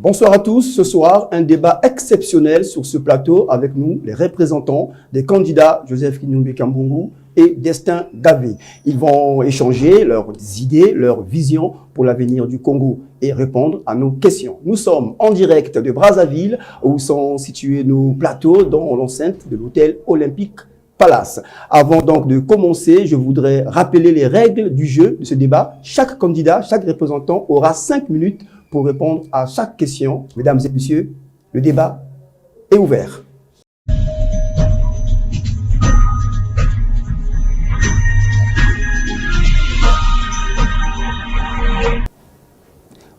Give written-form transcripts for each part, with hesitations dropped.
Bonsoir à tous. Ce soir, un débat exceptionnel sur ce plateau avec nous, les représentants des candidats Joseph Kinyumbi Kambungu et Destin Davé. Ils vont échanger leurs idées, leurs visions pour l'avenir du Congo et répondre à nos questions. Nous sommes en direct de Brazzaville, où sont situés nos plateaux dans l'enceinte de l'hôtel Olympique Palace. Avant donc de commencer, je voudrais rappeler les règles du jeu de ce débat. Chaque candidat, chaque représentant aura 5 minutes pour répondre à chaque question. Mesdames et messieurs, le débat est ouvert.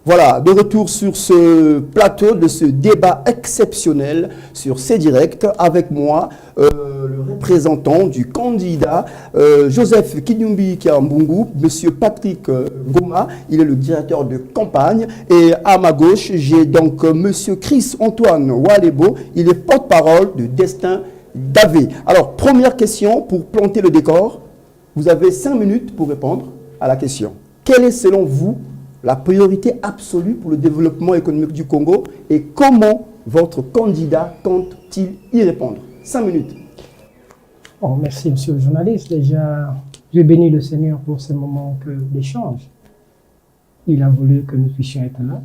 Voilà, de retour sur ce plateau de ce débat exceptionnel sur C-Direct avec moi, le représentant du candidat Joseph Kinyumbi Kambungu, Monsieur Patrick Goma, il est le directeur de campagne, et à ma gauche, j'ai donc Monsieur Chris Antoine Walebo, il est porte-parole de Destin Davé. Alors, première question pour planter le décor, vous avez 5 minutes pour répondre à la question. Quelle est selon vous la priorité absolue pour le développement économique du Congo et comment votre candidat compte-t-il y répondre? 5 minutes. Bon, merci, monsieur le journaliste. Déjà, je bénis le Seigneur pour ce moment d'échange. Il a voulu que nous puissions être là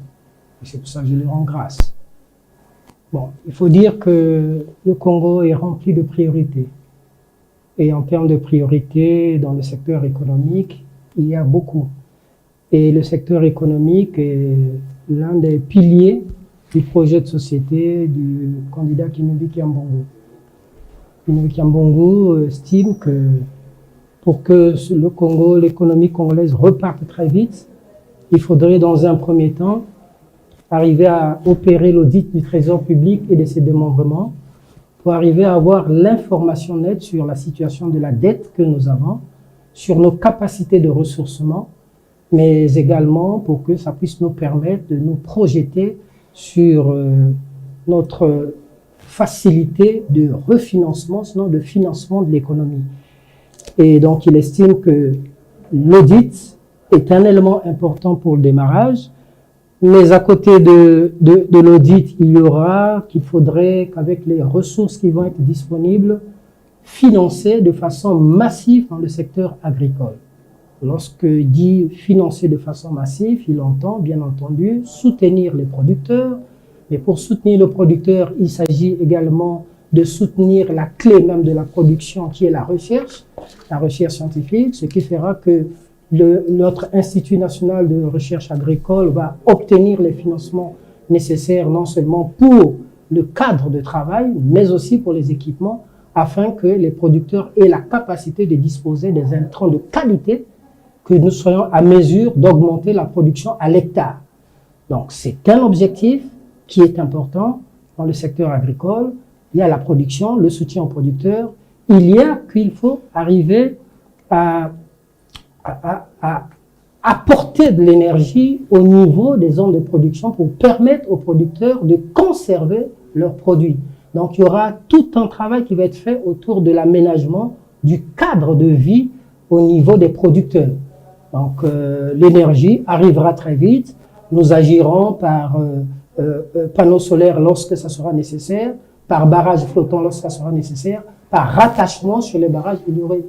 et c'est pour ça que je lui rends grâce. Bon, il faut dire que le Congo est rempli de priorités. Et en termes de priorités, dans le secteur économique, il y a beaucoup. Et le secteur économique est l'un des piliers du projet de société du candidat Kinyumbi Kambungu. Kinyumbi Kambungu estime que pour que le Congo, l'économie congolaise reparte très vite, il faudrait dans un premier temps arriver à opérer l'audit du Trésor public et de ses démembrements pour arriver à avoir l'information nette sur la situation de la dette que nous avons, sur nos capacités de ressourcement, mais également pour que ça puisse nous permettre de nous projeter sur notre facilité de refinancement, sinon de financement de l'économie. Et donc, il estime que l'audit est un élément important pour le démarrage, mais à côté de l'audit, il y aura qu'il faudrait qu'avec les ressources qui vont être disponibles, financer de façon massive dans le secteur agricole. Lorsqu'il dit financer de façon massive, il entend bien entendu soutenir les producteurs. Mais pour soutenir le producteur, il s'agit également de soutenir la clé même de la production qui est la recherche scientifique, ce qui fera que notre Institut national de recherche agricole va obtenir les financements nécessaires non seulement pour le cadre de travail, mais aussi pour les équipements, afin que les producteurs aient la capacité de disposer des intrants de qualité que nous soyons à mesure d'augmenter la production à l'hectare. Donc, c'est un objectif qui est important dans le secteur agricole. Il y a la production, le soutien aux producteurs. Il y a qu'il faut arriver à apporter de l'énergie au niveau des zones de production pour permettre aux producteurs de conserver leurs produits. Donc, il y aura tout un travail qui va être fait autour de l'aménagement du cadre de vie au niveau des producteurs. Donc, l'énergie arrivera très vite. Nous agirons par panneaux solaires lorsque ça sera nécessaire, par barrages flottants lorsque ça sera nécessaire, par rattachement sur les barrages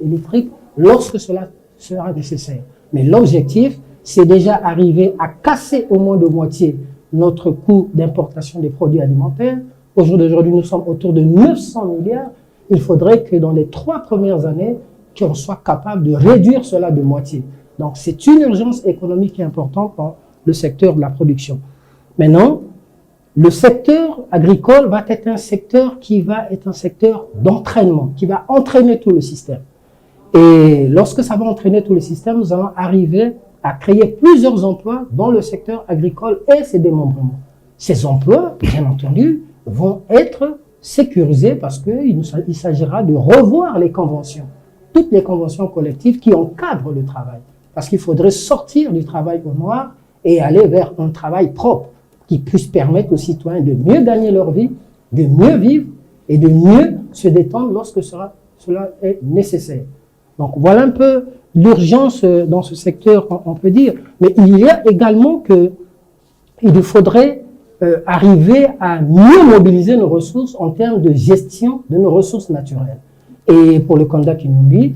électriques lorsque cela sera nécessaire. Mais l'objectif, c'est déjà arriver à casser au moins de moitié notre coût d'importation des produits alimentaires. Au jour d'aujourd'hui, nous sommes autour de 900 milliards. Il faudrait que dans les 3 premières années, qu'on soit capable de réduire cela de moitié. Donc, c'est une urgence économique importante dans le secteur de la production. Maintenant, le secteur agricole va être un secteur qui va être un secteur d'entraînement, qui va entraîner tout le système. Et lorsque ça va entraîner tout le système, nous allons arriver à créer plusieurs emplois dans le secteur agricole et ses démembrements. Ces emplois, bien entendu, vont être sécurisés parce qu'il s'agira de revoir les conventions, toutes les conventions collectives qui encadrent le travail. Parce qu'il faudrait sortir du travail au noir et aller vers un travail propre qui puisse permettre aux citoyens de mieux gagner leur vie, de mieux vivre et de mieux se détendre lorsque cela est nécessaire. Donc voilà un peu l'urgence dans ce secteur, on peut dire. Mais il y a également qu'il faudrait arriver à mieux mobiliser nos ressources en termes de gestion de nos ressources naturelles. Et pour le candidat Kinumbi,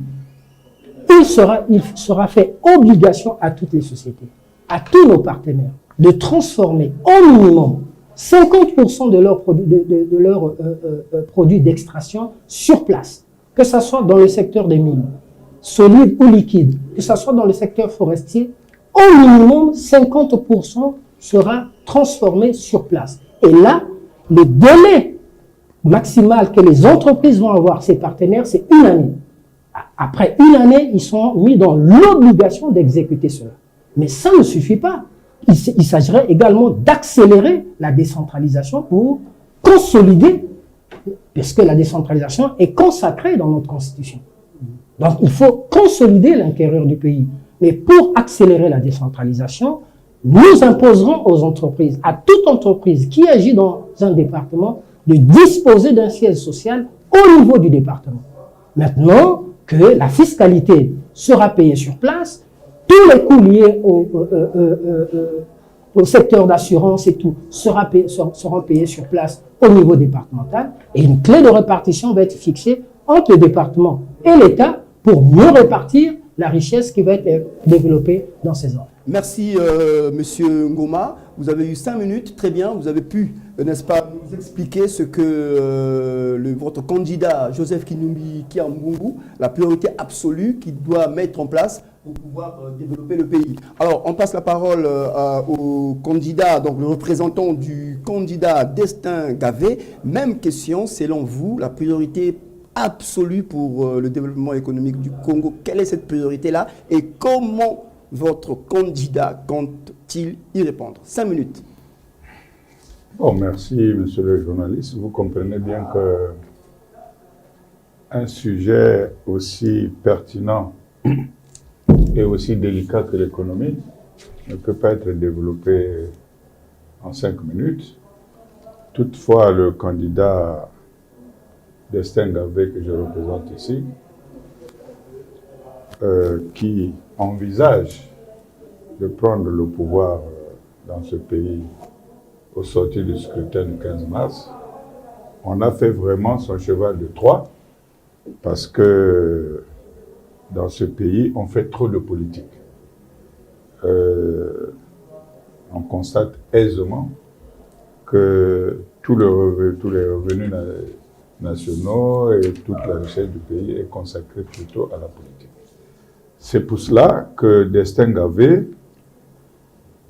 il sera fait obligation à toutes les sociétés, à tous nos partenaires, de transformer au minimum 50% de leurs produits d'extraction sur place, que ce soit dans le secteur des mines, solides ou liquides, que ce soit dans le secteur forestier, au minimum 50% sera transformé sur place. Et là, le délai maximal que les entreprises vont avoir, ces partenaires, c'est 1 année. Après 1 année, ils sont mis dans l'obligation d'exécuter cela. Mais ça ne suffit pas. Il s'agirait également d'accélérer la décentralisation pour consolider, puisque la décentralisation est consacrée dans notre Constitution. Donc, il faut consolider l'intérieur du pays. Mais pour accélérer la décentralisation, nous imposerons aux entreprises, à toute entreprise qui agit dans un département, de disposer d'un siège social au niveau du département. Maintenant que la fiscalité sera payée sur place, tous les coûts liés au secteur d'assurance et tout seront payés sur place au niveau départemental, et une clé de répartition va être fixée entre le département et l'État pour mieux répartir la richesse qui va être développée dans ces zones. Merci, Monsieur Ngoma. Vous avez eu 5 minutes, très bien. Vous avez pu, n'est-ce pas, nous expliquer ce que votre candidat, Joseph Kinumbi Kiambungu, la priorité absolue qu'il doit mettre en place pour pouvoir développer le pays. Alors, on passe la parole au candidat, donc le représentant du candidat Destin Gavé. Même question, selon vous, la priorité absolue pour le développement économique du Congo. Quelle est cette priorité-là et comment votre candidat compte-t-il y répondre? 5 minutes. Bon, merci, monsieur le journaliste. Vous comprenez bien que un sujet aussi pertinent et aussi délicat que l'économie ne peut pas être développé en 5 minutes. Toutefois, le candidat Destin Gavé que je représente ici, qui envisage de prendre le pouvoir dans ce pays au sortir du scrutin du 15 mars, on a fait vraiment son cheval de Troie parce que dans ce pays, on fait trop de politique. On constate aisément que tous les revenus nationaux et toute la richesse du pays est consacrée plutôt à la politique. C'est pour cela que Destin Gavé,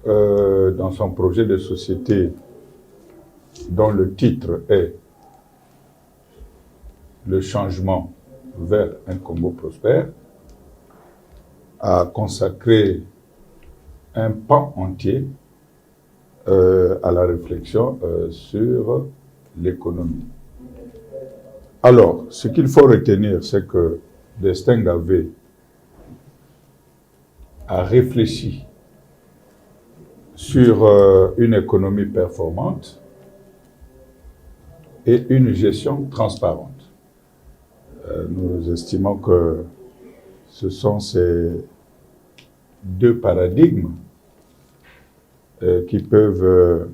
dans son projet de société, dont le titre est « Le changement vers un Congo prospère », a consacré un pan entier à la réflexion sur l'économie. Alors, ce qu'il faut retenir, c'est que Destin Gavé a réfléchi sur une économie performante et une gestion transparente. Nous estimons que ce sont ces 2 paradigmes qui peuvent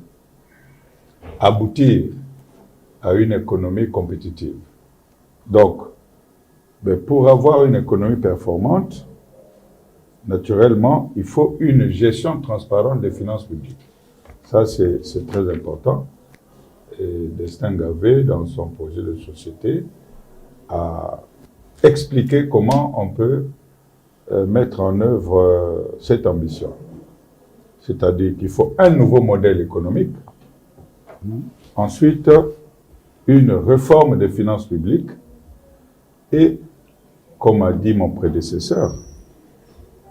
aboutir à une économie compétitive. Donc, pour avoir une économie performante, naturellement, il faut une gestion transparente des finances publiques. Ça, c'est très important. Et Destin Gavé, dans son projet de société, a expliqué comment on peut mettre en œuvre cette ambition. C'est-à-dire qu'il faut un nouveau modèle économique, ensuite une réforme des finances publiques et, comme a dit mon prédécesseur,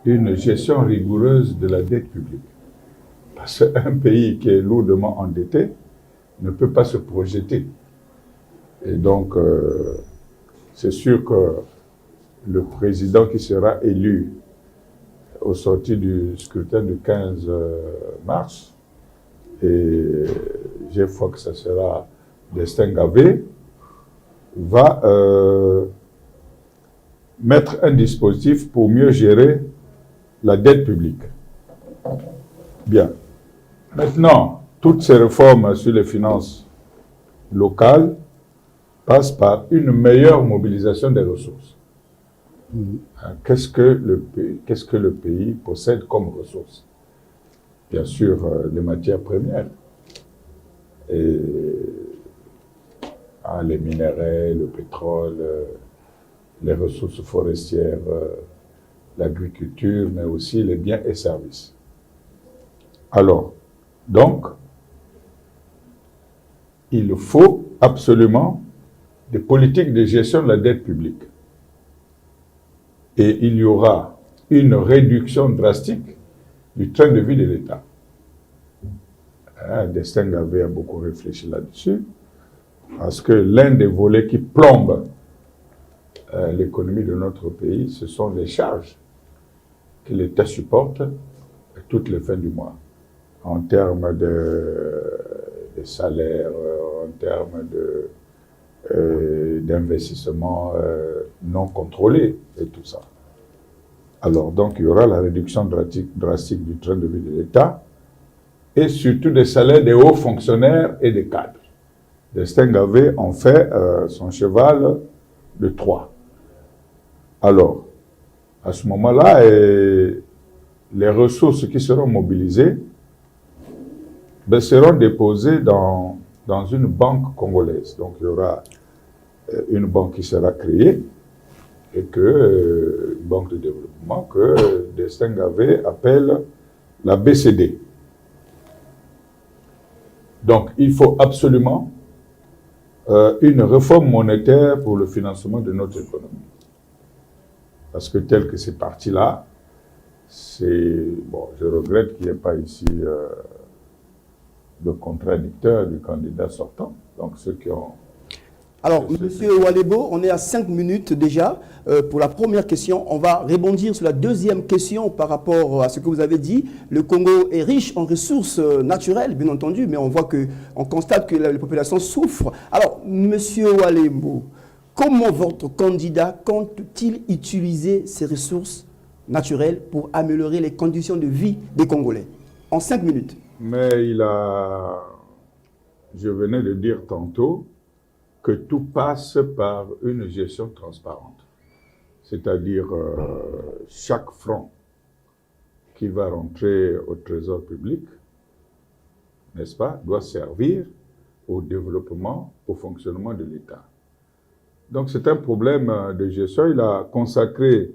une gestion rigoureuse de la dette publique. Parce qu'un pays qui est lourdement endetté ne peut pas se projeter. Et donc, c'est sûr que le président qui sera élu au sortir du scrutin du 15 mars, et j'ai foi que ce sera Destin Gavé, va mettre un dispositif pour mieux gérer la dette publique. Bien. Maintenant, toutes ces réformes sur les finances locales passent par une meilleure mobilisation des ressources. Qu'est-ce que le pays possède comme ressources? Bien sûr, les matières premières. Et, les minéraux, le pétrole, les ressources forestières, l'agriculture, mais aussi les biens et services. Alors, donc, il faut absolument des politiques de gestion de la dette publique. Et il y aura une réduction drastique du train de vie de l'État. Destin Gavé a beaucoup réfléchi là-dessus, parce que l'un des volets qui plombe l'économie de notre pays, ce sont les charges que l'État supporte à toutes les fins du mois, en termes de salaires, en termes d'investissements non contrôlés et tout ça. Alors, donc, il y aura la réduction drastique du train de vie de l'État et surtout des salaires des hauts fonctionnaires et des cadres. Destin Gavé en fait son cheval de Troie. Alors, à ce moment-là, les ressources qui seront mobilisées seront déposées dans une banque congolaise. Donc, il y aura une banque qui sera créée et une banque de développement que Destin Gavé appelle la BCD. Donc, il faut absolument une réforme monétaire pour le financement de notre économie. Parce que tel que c'est parti là, je regrette qu'il n'y ait pas ici de contradicteur du candidat sortant. Donc, ceux qui ont... Alors, Monsieur Walebo, on est à 5 minutes déjà pour la première question. On va rebondir sur la deuxième question par rapport à ce que vous avez dit. Le Congo est riche en ressources naturelles, bien entendu, mais on constate que la population souffre. Alors, Monsieur Walebo, comment votre candidat compte-t-il utiliser ces ressources naturelles pour améliorer les conditions de vie des Congolais? En 5 minutes. Mais je venais de dire tantôt, que tout passe par une gestion transparente. C'est-à-dire, chaque franc qui va rentrer au trésor public, n'est-ce pas, doit servir au développement, au fonctionnement de l'État. Donc, c'est un problème de gestion. Il a consacré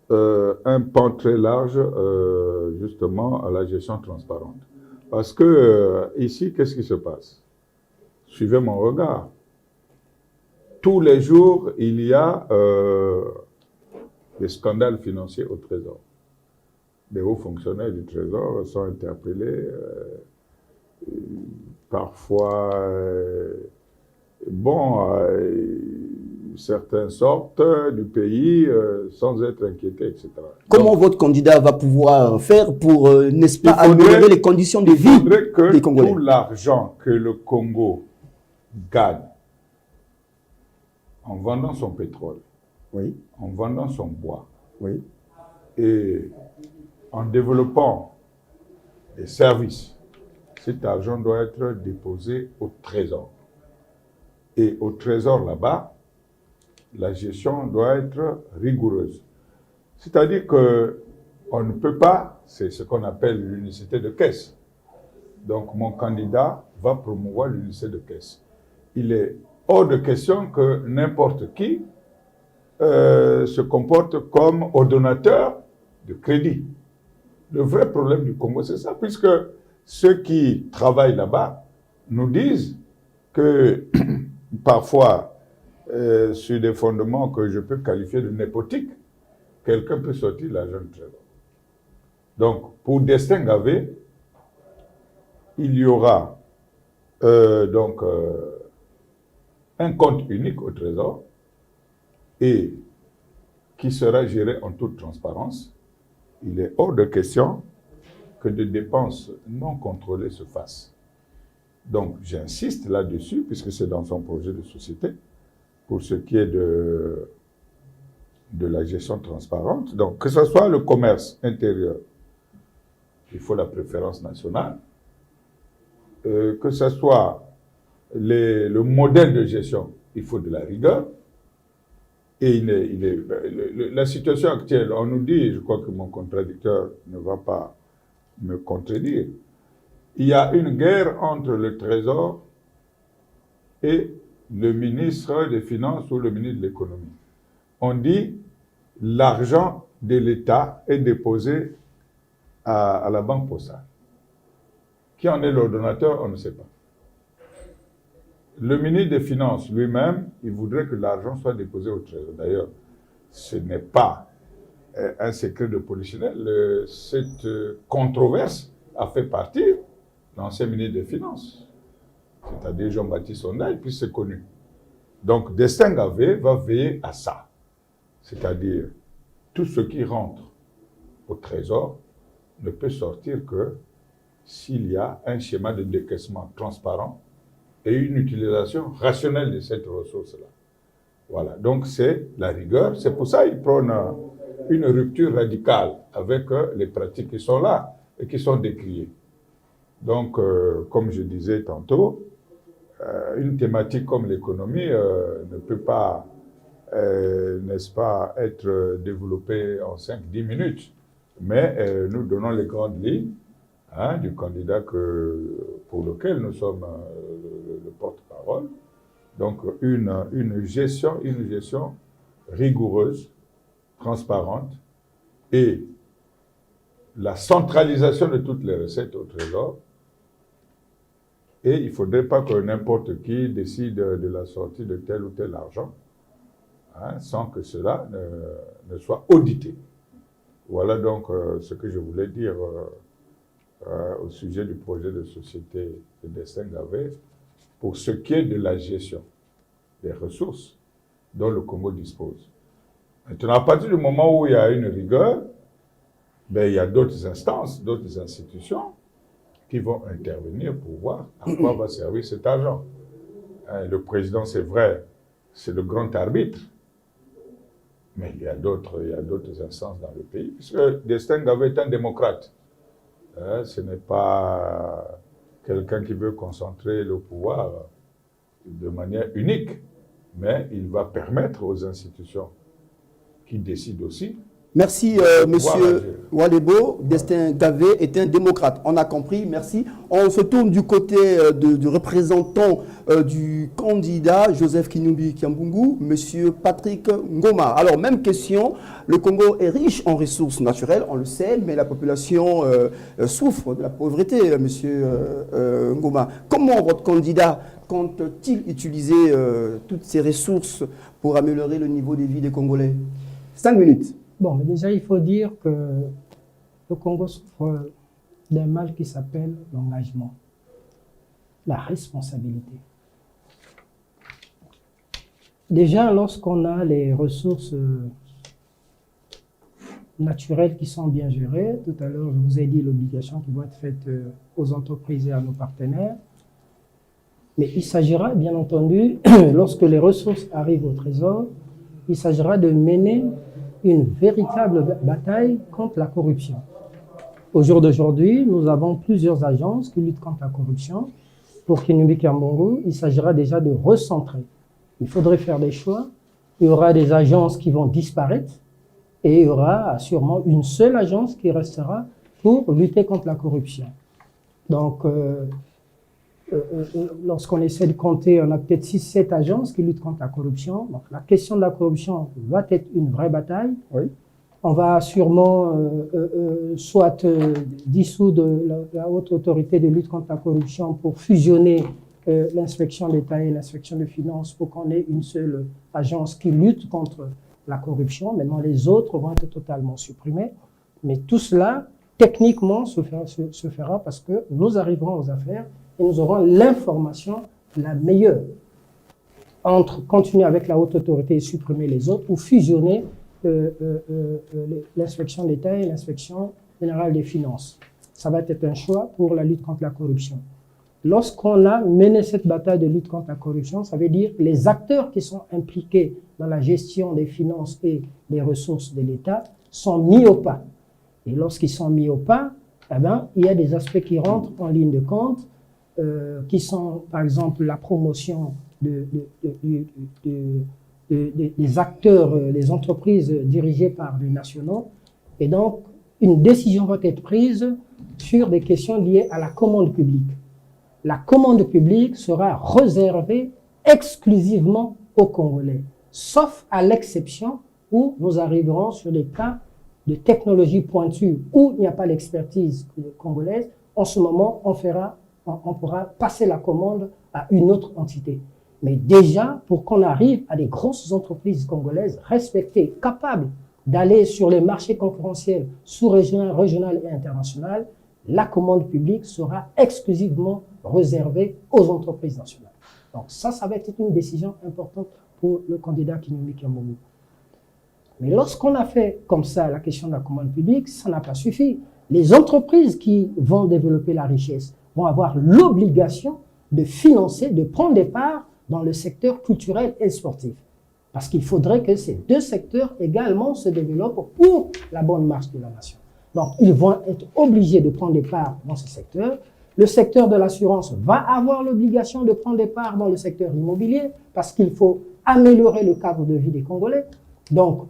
un pan très large, justement, à la gestion transparente. Parce que, ici, qu'est-ce qui se passe? Suivez mon regard. Tous les jours, il y a des scandales financiers au Trésor. Des hauts fonctionnaires du Trésor sont interpellés, parfois, certains sortent du pays sans être inquiétés, etc. Comment donc, votre candidat va pouvoir faire pour, n'est-ce pas, améliorer les conditions de vie des Congolais? Il faudrait que tout l'argent que le Congo gagne, en vendant son pétrole, oui, en vendant son bois, oui, et en développant des services, cet argent doit être déposé au Trésor. Et au Trésor, là-bas, la gestion doit être rigoureuse. C'est-à-dire qu'on ne peut pas, c'est ce qu'on appelle l'unicité de caisse. Donc, mon candidat va promouvoir l'unicité de caisse. Il est hors de question que n'importe qui se comporte comme ordonnateur de crédit. Le vrai problème du Congo, c'est ça, puisque ceux qui travaillent là-bas nous disent que parfois, sur des fondements que je peux qualifier de népotiques, quelqu'un peut sortir l'argent du Trésor. Donc, pour Destin Gavé, il y aura un compte unique au Trésor et qui sera géré en toute transparence. Il est hors de question que de dépenses non contrôlées se fassent. Donc, j'insiste là-dessus, puisque c'est dans son projet de société, pour ce qui est de la gestion transparente. Donc, que ce soit le commerce intérieur, il faut la préférence nationale. que ce soit le modèle de gestion, il faut de la rigueur. Et la situation actuelle, on nous dit, je crois que mon contradicteur ne va pas me contredire, il y a une guerre entre le Trésor et le ministre des Finances ou le ministre de l'Économie. On dit l'argent de l'État est déposé à la Banque postale. Qui en est l'ordonnateur, on ne sait pas. Le ministre des Finances lui-même, il voudrait que l'argent soit déposé au Trésor. D'ailleurs, ce n'est pas un secret de polichinelle. Cette controverse a fait partir l'ancien ministre des Finances, c'est-à-dire Jean-Baptiste Sondaï, puis c'est connu. Donc, Destin Gavé va veiller à ça. C'est-à-dire, tout ce qui rentre au Trésor ne peut sortir que s'il y a un schéma de décaissement transparent et une utilisation rationnelle de cette ressource-là. Voilà, donc c'est la rigueur. C'est pour ça qu'ils prônent une rupture radicale avec les pratiques qui sont là et qui sont décriées. Donc, comme je disais tantôt, une thématique comme l'économie ne peut pas, n'est-ce pas, être développée en 5-10 minutes. Mais nous donnons les grandes lignes du candidat pour lequel nous sommes le porte-parole. Donc, une gestion rigoureuse, transparente, et la centralisation de toutes les recettes au Trésor. Et il ne faudrait pas que n'importe qui décide de la sortie de tel ou tel argent, sans que cela ne soit audité. Voilà donc ce que je voulais dire au sujet du projet de société de Destin Gavé, pour ce qui est de la gestion des ressources dont le Congo dispose. Maintenant, à partir du moment où il y a une rigueur, ben, il y a d'autres instances, d'autres institutions qui vont intervenir pour voir à quoi va servir cet argent. Le président, c'est vrai, c'est le grand arbitre, mais il y a d'autres instances dans le pays, puisque Destin Gavé est un démocrate. Ce n'est pas quelqu'un qui veut concentrer le pouvoir de manière unique, mais il va permettre aux institutions qui décident aussi. Merci, monsieur Walebo. Destin Gavé est un démocrate. On a compris, merci. On se tourne du côté du représentant du candidat Joseph Kinumbi Kiambungu, monsieur Patrick Ngoma. Alors, même question. Le Congo est riche en ressources naturelles, on le sait, mais la population souffre de la pauvreté, monsieur Ngoma. Comment votre candidat compte-t-il utiliser toutes ces ressources pour améliorer le niveau de vie des Congolais? 5 minutes. Bon, mais déjà, il faut dire que le Congo souffre d'un mal qui s'appelle l'engagement, la responsabilité. Déjà, lorsqu'on a les ressources naturelles qui sont bien gérées, tout à l'heure, je vous ai dit l'obligation qui doit être faite aux entreprises et à nos partenaires, mais il s'agira, bien entendu, lorsque les ressources arrivent au Trésor, il s'agira de mener une véritable bataille contre la corruption. Au jour d'aujourd'hui, nous avons plusieurs agences qui luttent contre la corruption. Pour Kinumbi Kiambungu, il s'agira déjà de recentrer. Il faudrait faire des choix. Il y aura des agences qui vont disparaître et il y aura sûrement une seule agence qui restera pour lutter contre la corruption. Donc, lorsqu'on essaie de compter, on a peut-être 6-7 agences qui luttent contre la corruption. Donc, la question de la corruption va être une vraie bataille. Oui. On va sûrement soit dissoudre la haute autorité de lutte contre la corruption pour fusionner l'inspection d'État et l'inspection de finances pour qu'on ait une seule agence qui lutte contre la corruption. Maintenant, les autres vont être totalement supprimés. Mais tout cela, techniquement, se fera parce que nous arriverons aux affaires et nous aurons l'information la meilleure entre continuer avec la haute autorité et supprimer les autres ou fusionner l'inspection d'État et l'inspection générale des finances. Ça va être un choix pour la lutte contre la corruption. Lorsqu'on a mené cette bataille de lutte contre la corruption, ça veut dire que les acteurs qui sont impliqués dans la gestion des finances et des ressources de l'État sont mis au pas. Et lorsqu'ils sont mis au pas, eh ben, il y a des aspects qui rentrent en ligne de compte. qui sont, par exemple, la promotion des acteurs, des entreprises dirigées par des nationaux. Et donc, une décision va être prise sur des questions liées à la commande publique. La commande publique sera réservée exclusivement aux Congolais, sauf à l'exception où nous arriverons sur des cas de technologie pointue où il n'y a pas l'expertise congolaise. En ce moment, on pourra passer la commande à une autre entité. Mais déjà, pour qu'on arrive à des grosses entreprises congolaises respectées, capables d'aller sur les marchés concurrentiels sous-régional, régional et international, la commande publique sera exclusivement réservée aux entreprises nationales. Donc ça va être une décision importante pour le candidat Kinyombé Kiambogo. Mais lorsqu'on a fait comme ça la question de la commande publique, ça n'a pas suffi. Les entreprises qui vont développer la richesse vont avoir l'obligation de financer, de prendre des parts dans le secteur culturel et sportif. Parce qu'il faudrait que ces deux secteurs également se développent pour la bonne marche de la nation. Donc, ils vont être obligés de prendre des parts dans ce secteur. Le secteur de l'assurance va avoir l'obligation de prendre des parts dans le secteur immobilier parce qu'il faut améliorer le cadre de vie des Congolais. Donc,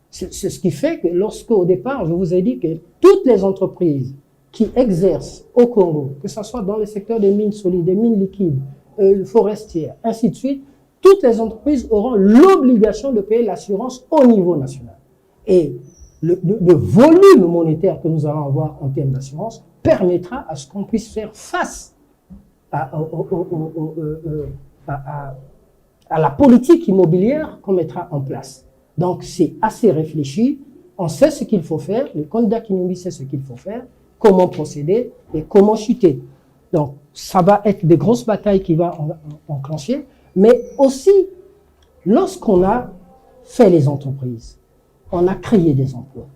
c'est ce qui fait que lorsqu'au départ, je vous ai dit que toutes les entreprises qui exercent au Congo, que ce soit dans le secteur des mines solides, des mines liquides, forestières, ainsi de suite, toutes les entreprises auront l'obligation de payer l'assurance au niveau national. Et le volume monétaire que nous allons avoir en termes d'assurance permettra à ce qu'on puisse faire face à la politique immobilière qu'on mettra en place. Donc, c'est assez réfléchi. On sait ce qu'il faut faire. Le candidat Kinyombé sait ce qu'il faut faire, comment procéder et comment chuter. Donc, ça va être des grosses batailles qui vont enclencher. Mais aussi, lorsqu'on a fait les entreprises, on a créé des emplois.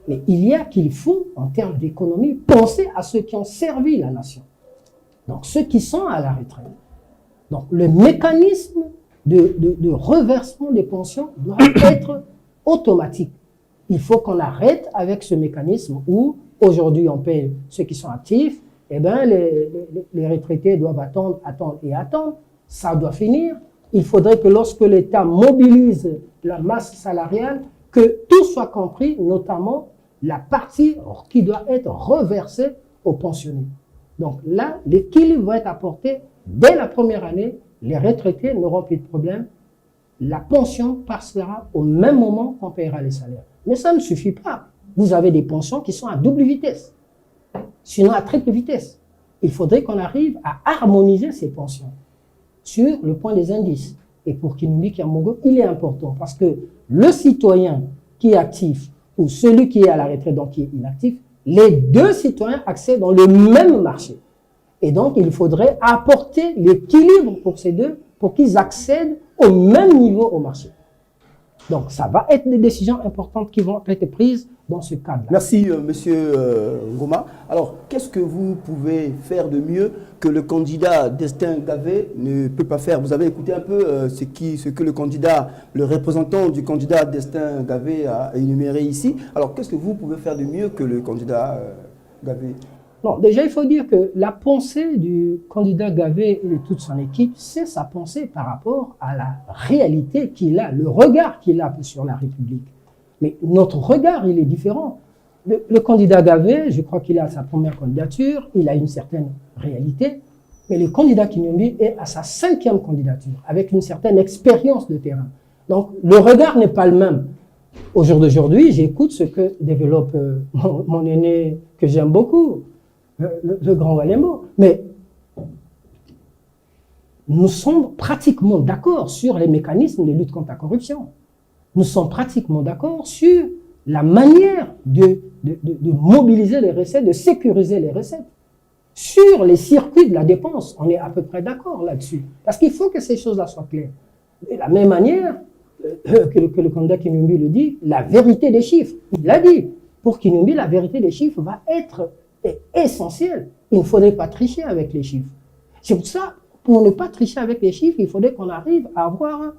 Mais qu'il faut, en termes d'économie, penser à ceux qui ont servi la nation. Donc, ceux qui sont à la retraite. Donc, le mécanisme de reversement des pensions doit être automatique. Il faut qu'on arrête avec ce mécanisme où, aujourd'hui, on paye ceux qui sont actifs. Eh bien, les retraités doivent attendre. Ça doit finir. Il faudrait que lorsque l'État mobilise la masse salariale, que tout soit compris, notamment la partie qui doit être reversée aux pensionnés. Donc là, l'équilibre va être apporté dès la première année. Les retraités n'auront plus de problème. La pension passera au même moment qu'on paiera les salaires. Mais ça ne suffit pas. Vous avez des pensions qui sont à double vitesse, sinon à triple vitesse. Il faudrait qu'on arrive à harmoniser ces pensions sur le point des indices. Et pour Kinyombé Kiambogo, il est important parce que le citoyen qui est actif ou celui qui est à la retraite, donc qui est inactif, les deux citoyens accèdent dans le même marché. Et donc, il faudrait apporter l'équilibre pour ces deux pour qu'ils accèdent au même niveau au marché. Donc, ça va être des décisions importantes qui vont être prises dans ce cadre-là. Merci, monsieur Ngoma. Alors, qu'est-ce que vous pouvez faire de mieux que le candidat Destin Gavé ne peut pas faire? Vous avez écouté un peu ce que le candidat, le représentant du candidat Destin Gavé a énuméré ici. Alors, qu'est-ce que vous pouvez faire de mieux que le candidat Gavé? Non, déjà, il faut dire que la pensée du candidat Gavé et de toute son équipe, c'est sa pensée par rapport à la réalité qu'il a, le regard qu'il a sur la République. Mais notre regard, il est différent. Le candidat Gavé, je crois qu'il a sa première candidature, il a une certaine réalité, mais le candidat Kinyombé est à sa 5e candidature, avec une certaine expérience de terrain. Donc, le regard n'est pas le même. Au jour d'aujourd'hui, j'écoute ce que développe mon aîné, que j'aime beaucoup, le grand Walembo. Mais nous sommes pratiquement d'accord sur les mécanismes de lutte contre la corruption. Nous sommes pratiquement d'accord sur la manière de mobiliser les recettes, de sécuriser les recettes. Sur les circuits de la dépense, on est à peu près d'accord là-dessus. Parce qu'il faut que ces choses-là soient claires. De la même manière que le candidat Kinyombé le dit, la vérité des chiffres. Il l'a dit. Pour Kinyombé, la vérité des chiffres va être essentielle. Il ne faudrait pas tricher avec les chiffres. C'est pour ça, pour ne pas tricher avec les chiffres, il faudrait qu'on arrive à avoir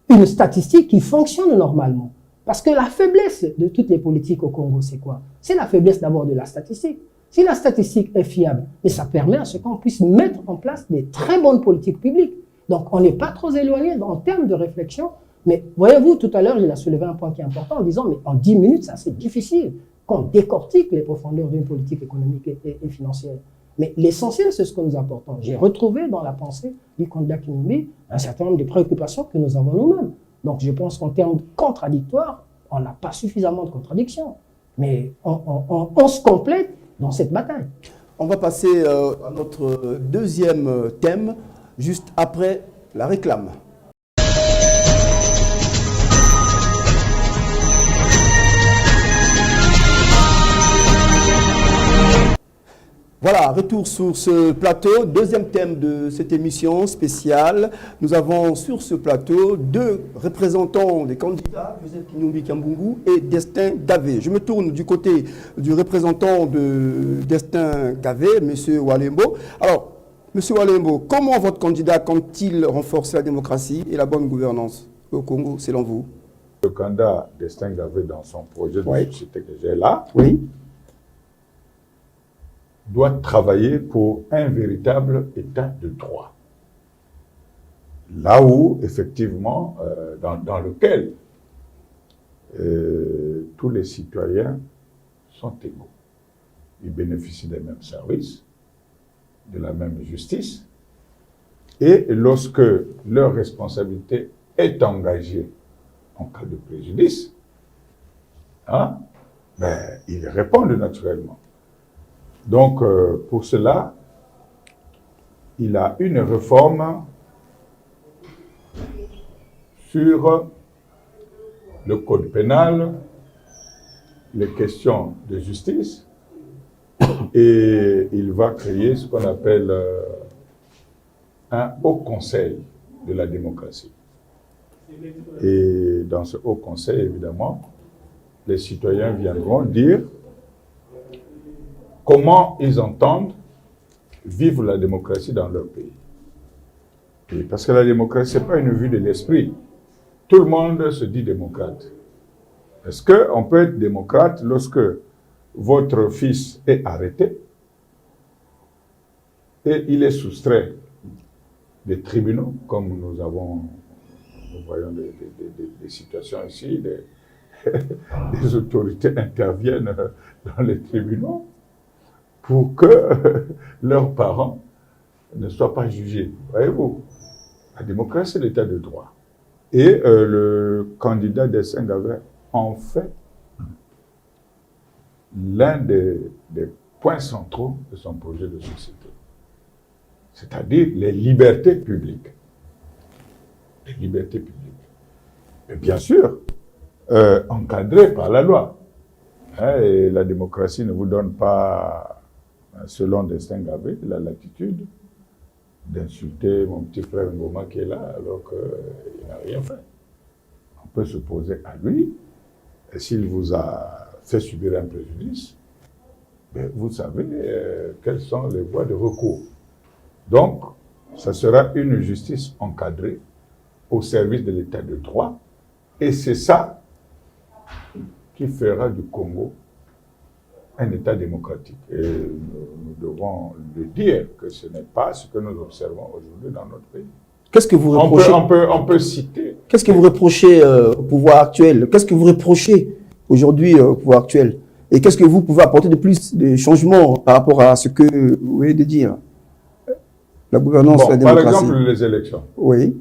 une statistique qui fonctionne normalement. Parce que la faiblesse de toutes les politiques au Congo, c'est quoi? C'est la faiblesse d'abord de la statistique. Si la statistique est fiable, mais ça permet à ce qu'on puisse mettre en place des très bonnes politiques publiques. Donc, on n'est pas trop éloigné en termes de réflexion. Mais voyez-vous, tout à l'heure, il a soulevé un point qui est important en disant, mais en 10 minutes, ça c'est difficile qu'on décortique les profondeurs d'une politique économique et financière. Mais l'essentiel, c'est ce que nous apportons. J'ai retrouvé dans la pensée du candidat Kinumbi un certain nombre de préoccupations que nous avons nous-mêmes. Donc, je pense qu'en termes contradictoires, on n'a pas suffisamment de contradictions. Mais on se complète dans cette bataille. On va passer à notre deuxième thème, juste après la réclame. Voilà, retour sur ce plateau, deuxième thème de cette émission spéciale. Nous avons sur ce plateau deux représentants des candidats, Joseph Kinumbi Kiambungu et Destin Gavé. Je me tourne du côté du représentant de Destin Gavé, M. Walembo. Alors, M. Walembo, comment votre candidat compte-t-il renforcer la démocratie et la bonne gouvernance au Congo, selon vous? Le candidat Destin Gavé, dans son projet de société que j'ai là, doit travailler pour un véritable état de droit. Là où, effectivement, dans lequel tous les citoyens sont égaux. Ils bénéficient des mêmes services, de la même justice, et lorsque leur responsabilité est engagée en cas de préjudice, hein, ben, ils répondent naturellement. Donc, pour cela, il a une réforme sur le code pénal, les questions de justice, et il va créer ce qu'on appelle un haut conseil de la démocratie. Et dans ce haut conseil, évidemment, les citoyens viendront dire comment ils entendent vivre la démocratie dans leur pays. Et parce que la démocratie, ce n'est pas une vue de l'esprit. Tout le monde se dit démocrate. Est-ce qu'on peut être démocrate lorsque votre fils est arrêté et il est soustrait des tribunaux, comme nous voyons des situations ici, des autorités interviennent dans les tribunaux pour que leurs parents ne soient pas jugés. Voyez-vous, la démocratie, c'est l'état de droit. Et le candidat Destin Gavé en fait l'un des points centraux de son projet de société. C'est-à-dire les libertés publiques. Les libertés publiques. Et bien sûr, encadrées par la loi. Hein, et la démocratie ne vous donne pas, selon Destin Gavé, la latitude d'insulter mon petit frère Ngoma qui est là alors qu'il n'a rien fait. On peut se poser à lui, et s'il vous a fait subir un préjudice, ben vous savez quelles sont les voies de recours. Donc, ça sera une justice encadrée au service de l'état de droit, et c'est ça qui fera du Congo un État démocratique. Et nous devons le dire que ce n'est pas ce que nous observons aujourd'hui dans notre pays. Qu'est-ce que vous reprochez? On peut citer. Qu'est-ce que vous reprochez au pouvoir actuel? Qu'est-ce que vous reprochez aujourd'hui au pouvoir actuel? Et qu'est-ce que vous pouvez apporter de plus de changements par rapport à ce que vous venez de dire? La gouvernance, la démocratie. Par exemple, les élections. Oui.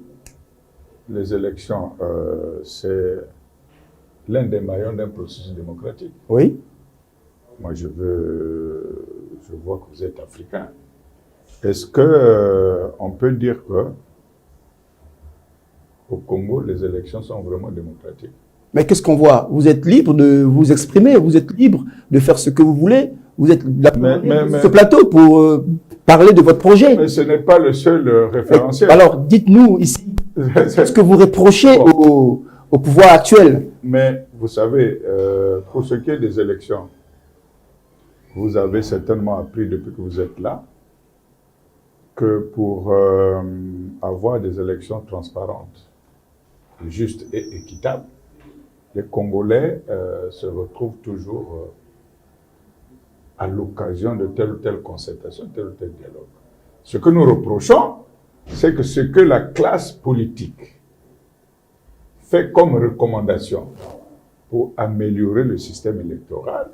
Les élections, c'est l'un des maillons d'un processus démocratique. Oui. Moi, je vois que vous êtes africain. Est-ce que on peut dire que au Congo, les élections sont vraiment démocratiques? Mais qu'est-ce qu'on voit? Vous êtes libre de vous exprimer, vous êtes libre de faire ce que vous voulez. Vous êtes là sur ce plateau pour parler de votre projet. Mais ce n'est pas le seul référentiel. Alors, dites-nous ici, qu'est-ce que vous reprochez au pouvoir actuel? Mais vous savez, pour ce qui est des élections, vous avez certainement appris depuis que vous êtes là que pour avoir des élections transparentes, justes et équitables, les Congolais se retrouvent toujours à l'occasion de telle ou telle concertation, tel ou tel dialogue. Ce que nous reprochons, c'est que ce que la classe politique fait comme recommandation pour améliorer le système électoral,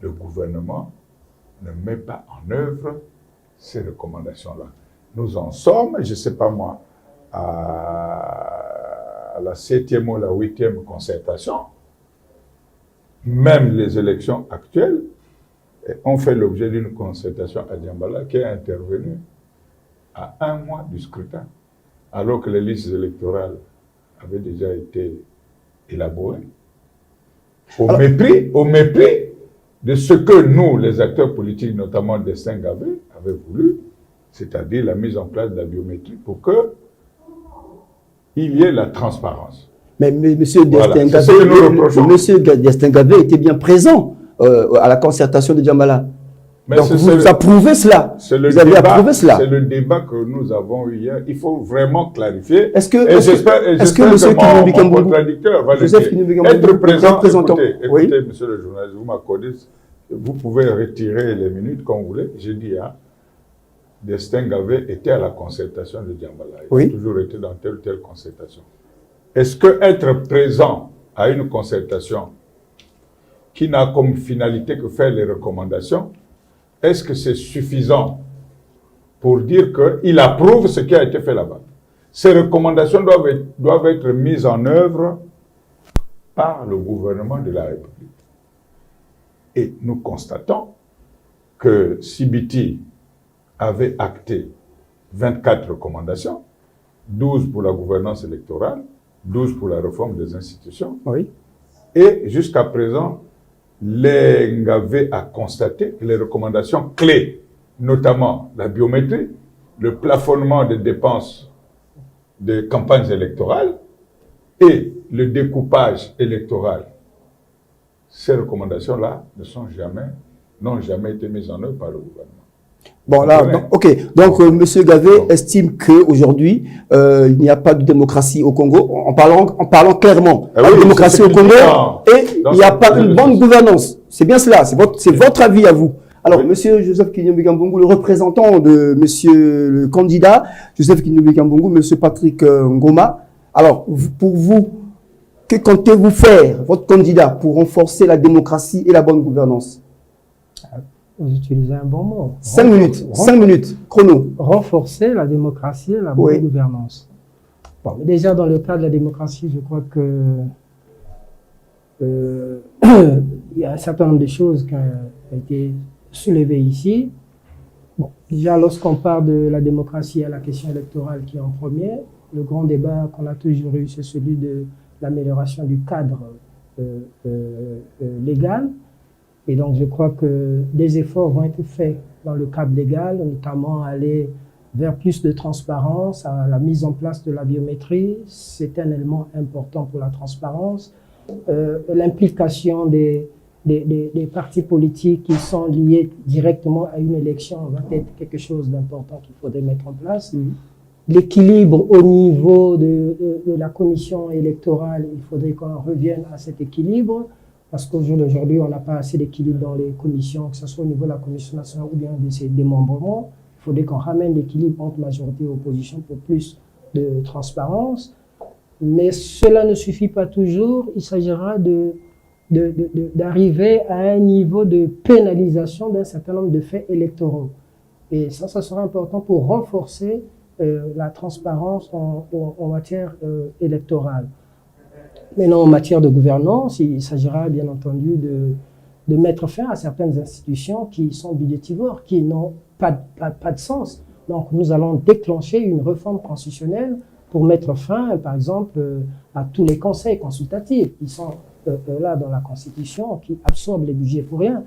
le gouvernement ne met pas en œuvre ces recommandations-là. Nous en sommes, je ne sais pas moi, à la 7e ou la 8e concertation. Même les élections actuelles ont fait l'objet d'une concertation à Djambala qui est intervenue à 1 mois du scrutin, alors que les listes électorales avaient déjà été élaborées. Au mépris de ce que nous, les acteurs politiques, notamment Destin Gavé, avaient voulu, c'est-à-dire la mise en place de la biométrie pour que il y ait la transparence. Mais M. Destin Gavé était bien présent à la concertation de Djambala. Mais donc vous approuvez cela. Vous avez approuvé cela. C'est le débat que nous avons eu hier. Il faut vraiment clarifier. Est-ce que M. contradicteur va le dire. Être présent, écoutez, monsieur le journaliste, vous m'accordez, vous pouvez retirer les minutes comme vous voulez. J'ai dit, Destin Gavé était à la concertation de Djambala. Il a toujours été dans telle ou telle concertation. Est-ce que être présent à une concertation qui n'a comme finalité que faire les recommandations, est-ce que c'est suffisant pour dire qu'il approuve ce qui a été fait là-bas? Ces recommandations doivent être mises en œuvre par le gouvernement de la République. Et nous constatons que CBT avait acté 24 recommandations, 12 pour la gouvernance électorale, 12 pour la réforme des institutions. Oui. Et jusqu'à présent, l'Engavé a constaté que les recommandations clés, notamment la biométrie, le plafonnement des dépenses de campagnes électorales et le découpage électoral, ces recommandations-là n'ont jamais été mises en œuvre par le gouvernement. Bon, là, donc M. Gavé estime qu'aujourd'hui, il n'y a pas de démocratie au Congo, en parlant clairement, pas de démocratie au Congo, et il n'y a pas une bonne gouvernance. C'est bien cela, c'est votre avis à vous. Alors, M. Joseph Kinyombi-Kambungu, le représentant de M. le candidat, Joseph Kinyombi-Kambungu, M. Patrick Ngoma, alors, pour vous, que comptez-vous faire, votre candidat, pour renforcer la démocratie et la bonne gouvernance? Vous utilisez un bon mot. 5 minutes, chrono. Renforcer la démocratie et la bonne gouvernance. Bon, mais déjà, dans le cas de la démocratie, je crois que il y a un certain nombre de choses qui ont été soulevées ici. Bon, déjà, lorsqu'on parle de la démocratie, il y a la question électorale qui est en premier. Le grand débat qu'on a toujours eu, c'est celui de l'amélioration du cadre légal. Et donc, je crois que des efforts vont être faits dans le cadre légal, notamment aller vers plus de transparence, à la mise en place de la biométrie. C'est un élément important pour la transparence. L'implication des partis politiques qui sont liés directement à une élection va être quelque chose d'important qu'il faudrait mettre en place. L'équilibre au niveau de la commission électorale, il faudrait qu'on revienne à cet équilibre. Parce qu'au jour d'aujourd'hui, on n'a pas assez d'équilibre dans les commissions, que ce soit au niveau de la Commission nationale ou bien de ses démembrements. Il faudrait qu'on ramène l'équilibre entre majorité et opposition pour plus de transparence. Mais cela ne suffit pas toujours. Il s'agira d'arriver à un niveau de pénalisation d'un certain nombre de faits électoraux. Et ça sera important pour renforcer la transparence en matière électorale. Maintenant, en matière de gouvernance, il s'agira bien entendu de mettre fin à certaines institutions qui sont budgétivores, qui n'ont pas de sens. Donc, nous allons déclencher une réforme constitutionnelle pour mettre fin, par exemple, à tous les conseils consultatifs qui sont là dans la Constitution, qui absorbent les budgets pour rien.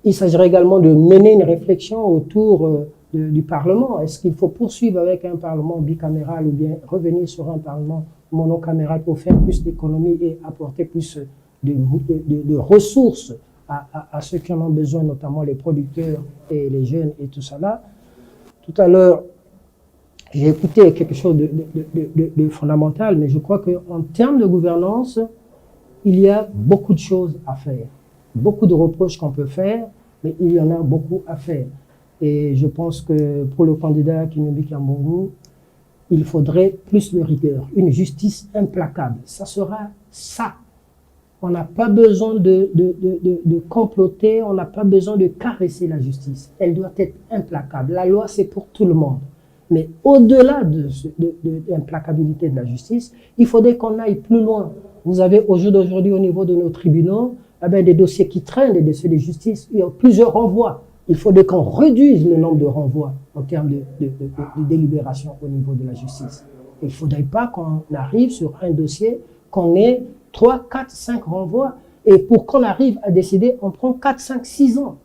Il s'agira également de mener une réflexion autour du Parlement. Est-ce qu'il faut poursuivre avec un Parlement bicaméral ou bien revenir sur un Parlement monocaméral pour faire plus d'économies et apporter plus de ressources à ceux qui en ont besoin, notamment les producteurs et les jeunes et tout ça là. Tout à l'heure, j'ai écouté quelque chose de fondamental, mais je crois qu'en termes de gouvernance, il y a beaucoup de choses à faire, beaucoup de reproches qu'on peut faire, mais il y en a beaucoup à faire. Et je pense que pour le candidat Kinumbi Kiambongo, il faudrait plus de rigueur, une justice implacable. Ça sera ça. On n'a pas besoin de comploter, on n'a pas besoin de caresser la justice. Elle doit être implacable. La loi, c'est pour tout le monde. Mais au-delà de l'implacabilité de la justice, il faudrait qu'on aille plus loin. Vous avez au jour d'aujourd'hui, au niveau de nos tribunaux, des dossiers qui traînent, des dossiers de justice. Il y a plusieurs renvois. Il faudrait qu'on réduise le nombre de renvois en termes de délibération au niveau de la justice. Il ne faudrait pas qu'on arrive sur un dossier, qu'on ait 3, 4, 5 renvois. Et pour qu'on arrive à décider, on prend 4, 5, 6 ans.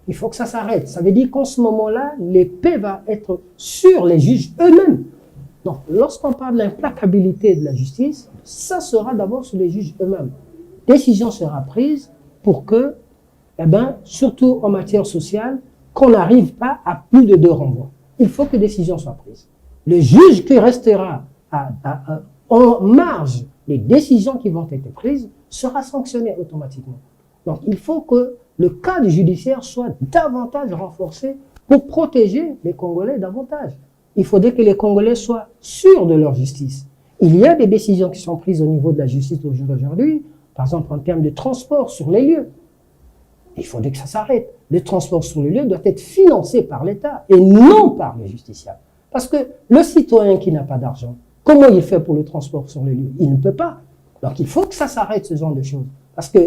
Il faut que ça s'arrête. Ça veut dire qu'en ce moment-là, l'épée va être sur les juges eux-mêmes. Donc, lorsqu'on parle de l'implacabilité de la justice, ça sera d'abord sur les juges eux-mêmes. Décision sera prise pour que, surtout en matière sociale, qu'on n'arrive pas à plus de 2 renvois. Il faut que décision soit prise. Le juge qui restera en marge des décisions qui vont être prises sera sanctionné automatiquement. Donc, il faut que le cadre judiciaire soit davantage renforcé pour protéger les Congolais davantage. Il faudrait que les Congolais soient sûrs de leur justice. Il y a des décisions qui sont prises au niveau de la justice aujourd'hui, par exemple en termes de transport sur les lieux. Il faudrait que ça s'arrête. Le transport sur les lieux doit être financé par l'État et non par les justiciables. Parce que le citoyen qui n'a pas d'argent, comment il fait pour le transport sur les lieux? Il ne peut pas. Donc il faut que ça s'arrête, ce genre de choses. Parce que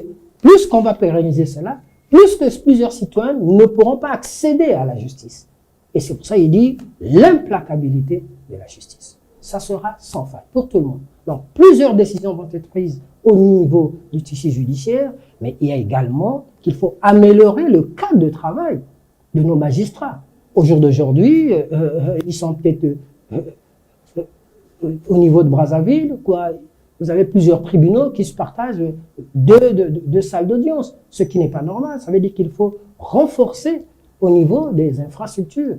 plus qu'on va pérenniser cela, plus que plusieurs citoyens ne pourront pas accéder à la justice. Et c'est pour ça qu'il dit l'implacabilité de la justice. Ça sera sans faille pour tout le monde. Donc plusieurs décisions vont être prises au niveau du tissu judiciaire, mais il y a également qu'il faut améliorer le cadre de travail de nos magistrats. Au jour d'aujourd'hui, ils sont peut-être au niveau de Brazzaville, quoi. Vous avez plusieurs tribunaux qui se partagent deux salles d'audience, ce qui n'est pas normal. Ça veut dire qu'il faut renforcer au niveau des infrastructures.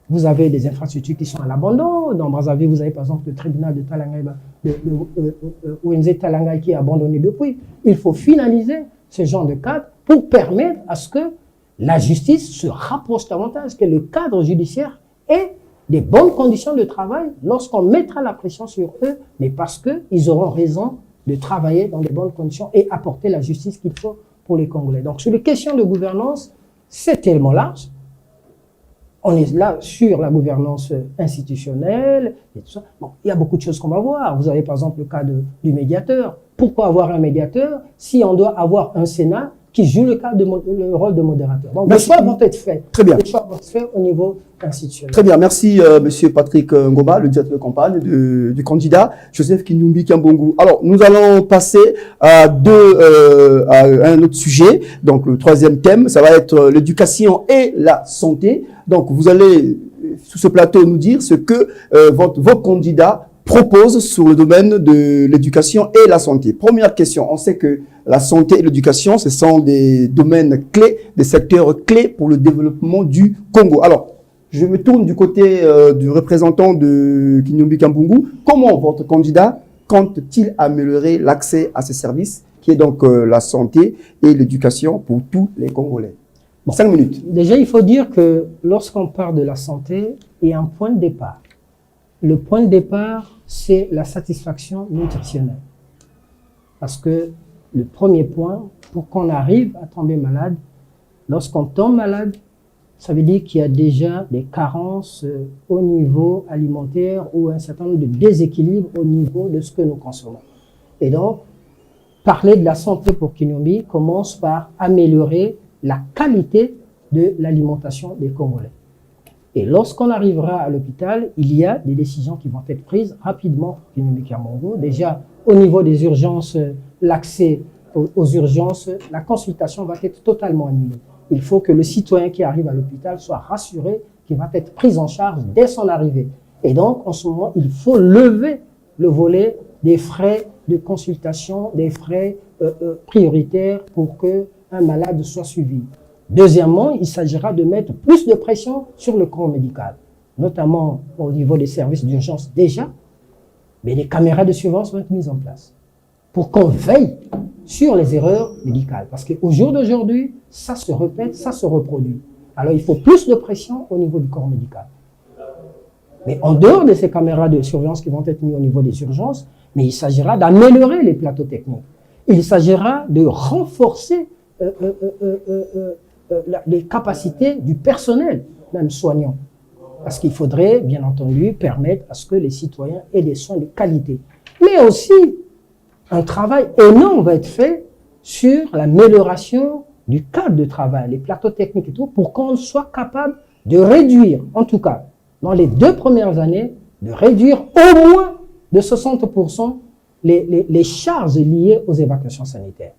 Vous avez des infrastructures qui sont à l'abandon. Dans Brazzaville, vous avez par exemple le tribunal de Talangay, ONZ Talangay qui est abandonné depuis. Il faut finaliser ce genre de cadre pour permettre à ce que la justice se rapproche davantage, que le cadre judiciaire ait des bonnes conditions de travail lorsqu'on mettra la pression sur eux, mais parce qu'ils auront raison de travailler dans de bonnes conditions et apporter la justice qu'il faut pour les Congolais. Donc, sur les questions de gouvernance, c'est tellement large. On est là sur la gouvernance institutionnelle et tout ça. Bon, il y a beaucoup de choses qu'on va voir. Vous avez par exemple le cas du médiateur. Pourquoi avoir un médiateur si on doit avoir un Sénat qui joue le rôle de modérateur? Donc, les choix vont être faits. Très bien. Les choix vont être faits au niveau institutionnel. Très bien. Merci, Monsieur Patrick Ngoma, le directeur de campagne du candidat Joseph Kinumbi Kiambongo. Alors, nous allons passer à un autre sujet. Donc, le troisième thème, ça va être l'éducation et la santé. Donc, vous allez, sous ce plateau, nous dire ce que vos candidats proposent sur le domaine de l'éducation et la santé. Première question, on sait que la santé et l'éducation, ce sont des domaines clés, des secteurs clés pour le développement du Congo. Alors, je me tourne du côté du représentant de Kinumbi Kiambongo. Comment votre candidat compte-t-il améliorer l'accès à ces services, qui est donc la santé et l'éducation pour tous les Congolais? Bon, 5 minutes. Déjà, il faut dire que lorsqu'on parle de la santé, il y a un point de départ. Le point de départ, c'est la satisfaction nutritionnelle. Parce que le premier point, pour qu'on arrive à tomber malade, lorsqu'on tombe malade, ça veut dire qu'il y a déjà des carences au niveau alimentaire ou un certain nombre de déséquilibres au niveau de ce que nous consommons. Et donc, parler de la santé pour Kinumbi commence par améliorer la qualité de l'alimentation des Congolais. Et lorsqu'on arrivera à l'hôpital, il y a des décisions qui vont être prises rapidement pour Kinumbi Kiambongo. Déjà, au niveau des urgences, l'accès aux urgences, la consultation va être totalement annulée. Il faut que le citoyen qui arrive à l'hôpital soit rassuré qu'il va être pris en charge dès son arrivée. Et donc, en ce moment, il faut lever le volet des frais de consultation, des frais prioritaires pour qu'un malade soit suivi. Deuxièmement, il s'agira de mettre plus de pression sur le corps médical, notamment au niveau des services d'urgence déjà, mais les caméras de surveillance vont être mises en place pour qu'on veille sur les erreurs médicales. Parce qu'au jour d'aujourd'hui, ça se répète, ça se reproduit. Alors il faut plus de pression au niveau du corps médical. Mais en dehors de ces caméras de surveillance qui vont être mises au niveau des urgences, mais il s'agira d'améliorer les plateaux techniques. Il s'agira de renforcer les capacités du personnel, même soignant. Parce qu'il faudrait, bien entendu, permettre à ce que les citoyens aient des soins de qualité. Mais aussi, un travail énorme va être fait sur l'amélioration du cadre de travail, les plateaux techniques et tout, pour qu'on soit capable de réduire, en tout cas, dans les 2 premières années, de réduire au moins de 60% les charges liées aux évacuations sanitaires.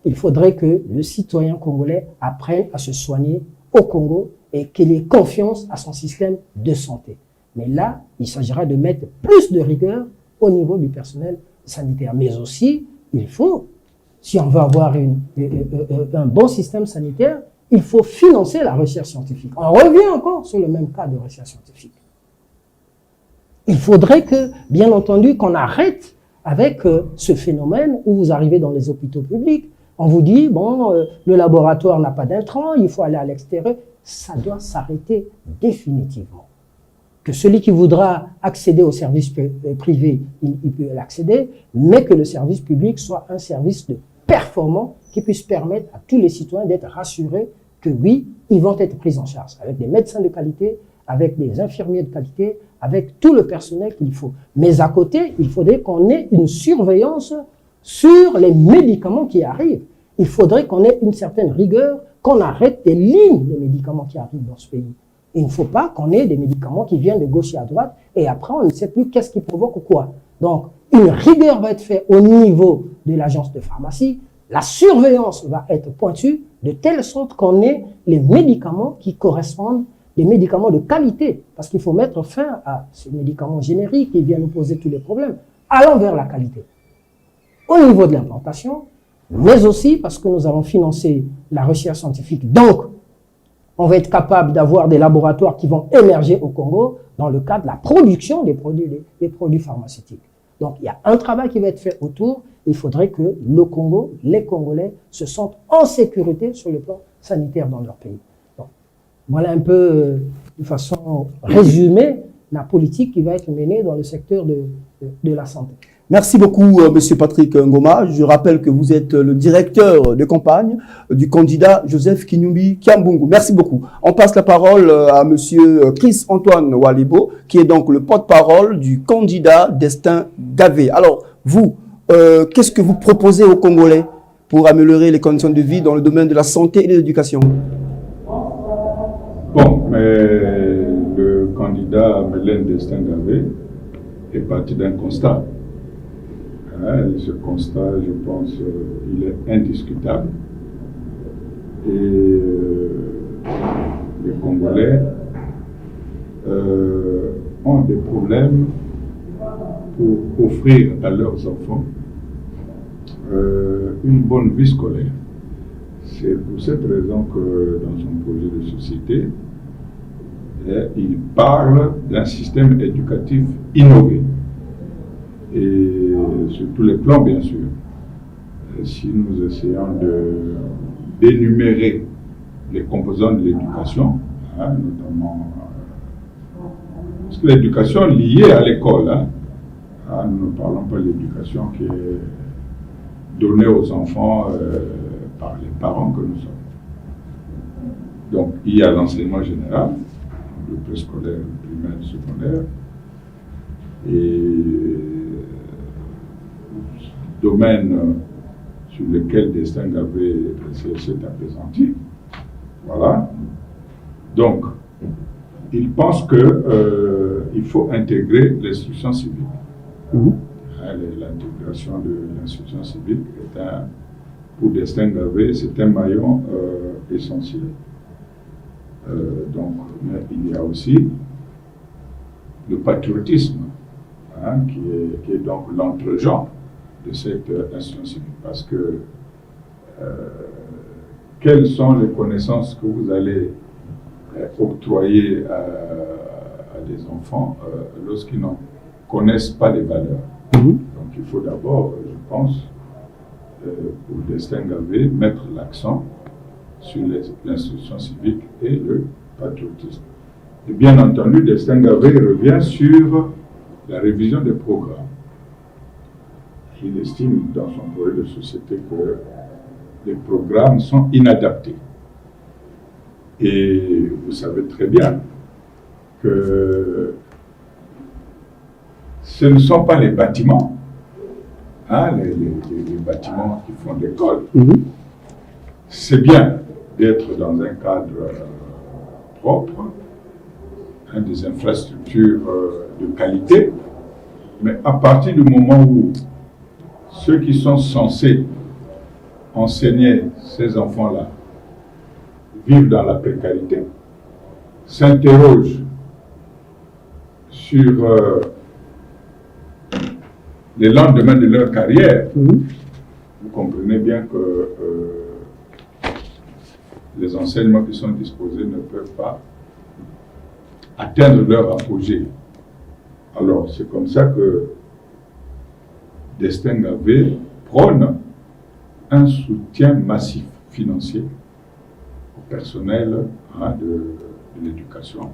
Il faudrait que le citoyen congolais apprenne à se soigner au Congo et qu'il ait confiance à son système de santé. Mais là, il s'agira de mettre plus de rigueur au niveau du personnel sanitaire. Mais aussi, il faut, si on veut avoir un bon système sanitaire, il faut financer la recherche scientifique. On revient encore sur le même cas de recherche scientifique. Il faudrait que, bien entendu, qu'on arrête avec ce phénomène où vous arrivez dans les hôpitaux publics, on vous dit, bon, le laboratoire n'a pas d'intrants, il faut aller à l'extérieur. Ça doit s'arrêter définitivement. Que celui qui voudra accéder au service privé, il peut l'accéder, mais que le service public soit un service de performant qui puisse permettre à tous les citoyens d'être rassurés que oui, ils vont être pris en charge avec des médecins de qualité, avec des infirmiers de qualité, avec tout le personnel qu'il faut. Mais à côté, il faudrait qu'on ait une surveillance sur les médicaments qui arrivent. Il faudrait qu'on ait une certaine rigueur, qu'on arrête des lignes de médicaments qui arrivent dans ce pays. Il ne faut pas qu'on ait des médicaments qui viennent de gauche et à droite et après on ne sait plus qu'est-ce qui provoque ou quoi. Donc, une rigueur va être faite au niveau de l'agence de pharmacie, la surveillance va être pointue de telle sorte qu'on ait les médicaments qui correspondent, les médicaments de qualité, parce qu'il faut mettre fin à ces médicaments génériques qui viennent nous poser tous les problèmes. Allons vers la qualité. Au niveau de l'implantation, mais aussi parce que nous allons financer la recherche scientifique. Donc, on va être capable d'avoir des laboratoires qui vont émerger au Congo dans le cadre de la production des produits pharmaceutiques. Donc, il y a un travail qui va être fait autour. Il faudrait que le Congo, les Congolais, se sentent en sécurité sur le plan sanitaire dans leur pays. Donc, voilà un peu, de façon résumée, la politique qui va être menée dans le secteur de la santé. Merci beaucoup, Monsieur Patrick Ngoma. Je rappelle que vous êtes le directeur de campagne du candidat Joseph Kinyumbi Kiambungu. Merci beaucoup. On passe la parole à Monsieur Chris-Antoine Walibo, qui est donc le porte-parole du candidat Destin Gavé. Alors, vous, qu'est-ce que vous proposez aux Congolais pour améliorer les conditions de vie dans le domaine de la santé et de l'éducation? Bon, mais le candidat Mélène Destin Gavé est parti d'un constat. Ce constat, je pense, il est indiscutable. Et les Congolais ont des problèmes pour offrir à leurs enfants une bonne vie scolaire. C'est pour cette raison que dans son projet de société, il parle d'un système éducatif innové. Et sur tous les plans, bien sûr. Si nous essayons d'énumérer les composantes de l'éducation, notamment parce que l'éducation liée à l'école, nous ne parlons pas de l'éducation qui est donnée aux enfants par les parents que nous sommes. Donc, il y a l'enseignement général, le préscolaire, le primaire, le secondaire, et domaine sur lequel Destin Gavé s'est apaisanti. Voilà. Donc, il pense qu'il faut intégrer l'instruction civique. L'intégration de l'instruction civique est pour Destin Gavé, c'est un maillon essentiel. Donc, mais il y a aussi le patriotisme, qui est donc l'entre-genre de cette instruction civique. Parce que quelles sont les connaissances que vous allez octroyer à des enfants lorsqu'ils ne connaissent pas les valeurs? Donc il faut d'abord, je pense, pour Destin Gavé, mettre l'accent sur l'instruction civique et le patriotisme. Et bien entendu, Destin Gavé revient sur la révision des programmes. Il estime dans son projet de société que les programmes sont inadaptés. Et vous savez très bien que ce ne sont pas les bâtiments, les bâtiments qui font l'école. C'est bien d'être dans un cadre propre, des infrastructures de qualité, mais à partir du moment où ceux qui sont censés enseigner ces enfants-là vivent dans la précarité, s'interrogent sur les lendemains de leur carrière, vous comprenez bien que les enseignements qui sont disposés ne peuvent pas atteindre leur apogée. Alors, c'est comme ça que Destin Gavé prône un soutien massif financier au personnel de l'éducation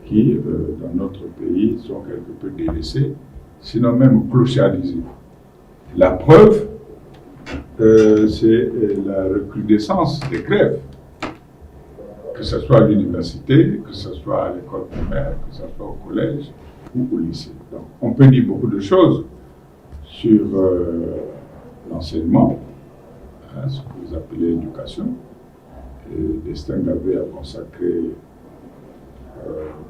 qui, dans notre pays, sont quelque peu délaissés, sinon même clochardisés. La preuve, c'est la recrudescence des grèves, que ce soit à l'université, que ce soit à l'école primaire, que ce soit au collège ou au lycée. Donc, on peut dire beaucoup de choses sur l'enseignement, ce que vous appelez l'éducation. Destin Gavé a consacré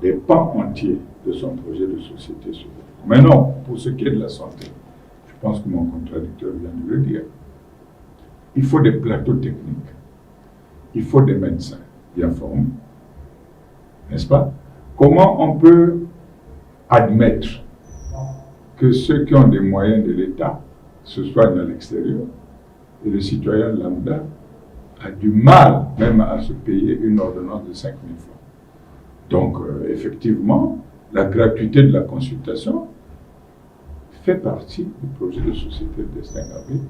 des pans entiers de son projet de société sur. Maintenant, pour ce qui est de la santé, je pense que mon contradicteur vient de le dire, il faut des plateaux techniques, il faut des médecins bien formés, n'est-ce pas? Comment on peut admettre que ceux qui ont des moyens de l'État se soignent à l'extérieur et le citoyen lambda a du mal même à se payer une ordonnance de 5 000 francs. Donc, effectivement, la gratuité de la consultation fait partie du projet de société de Destin Gavé,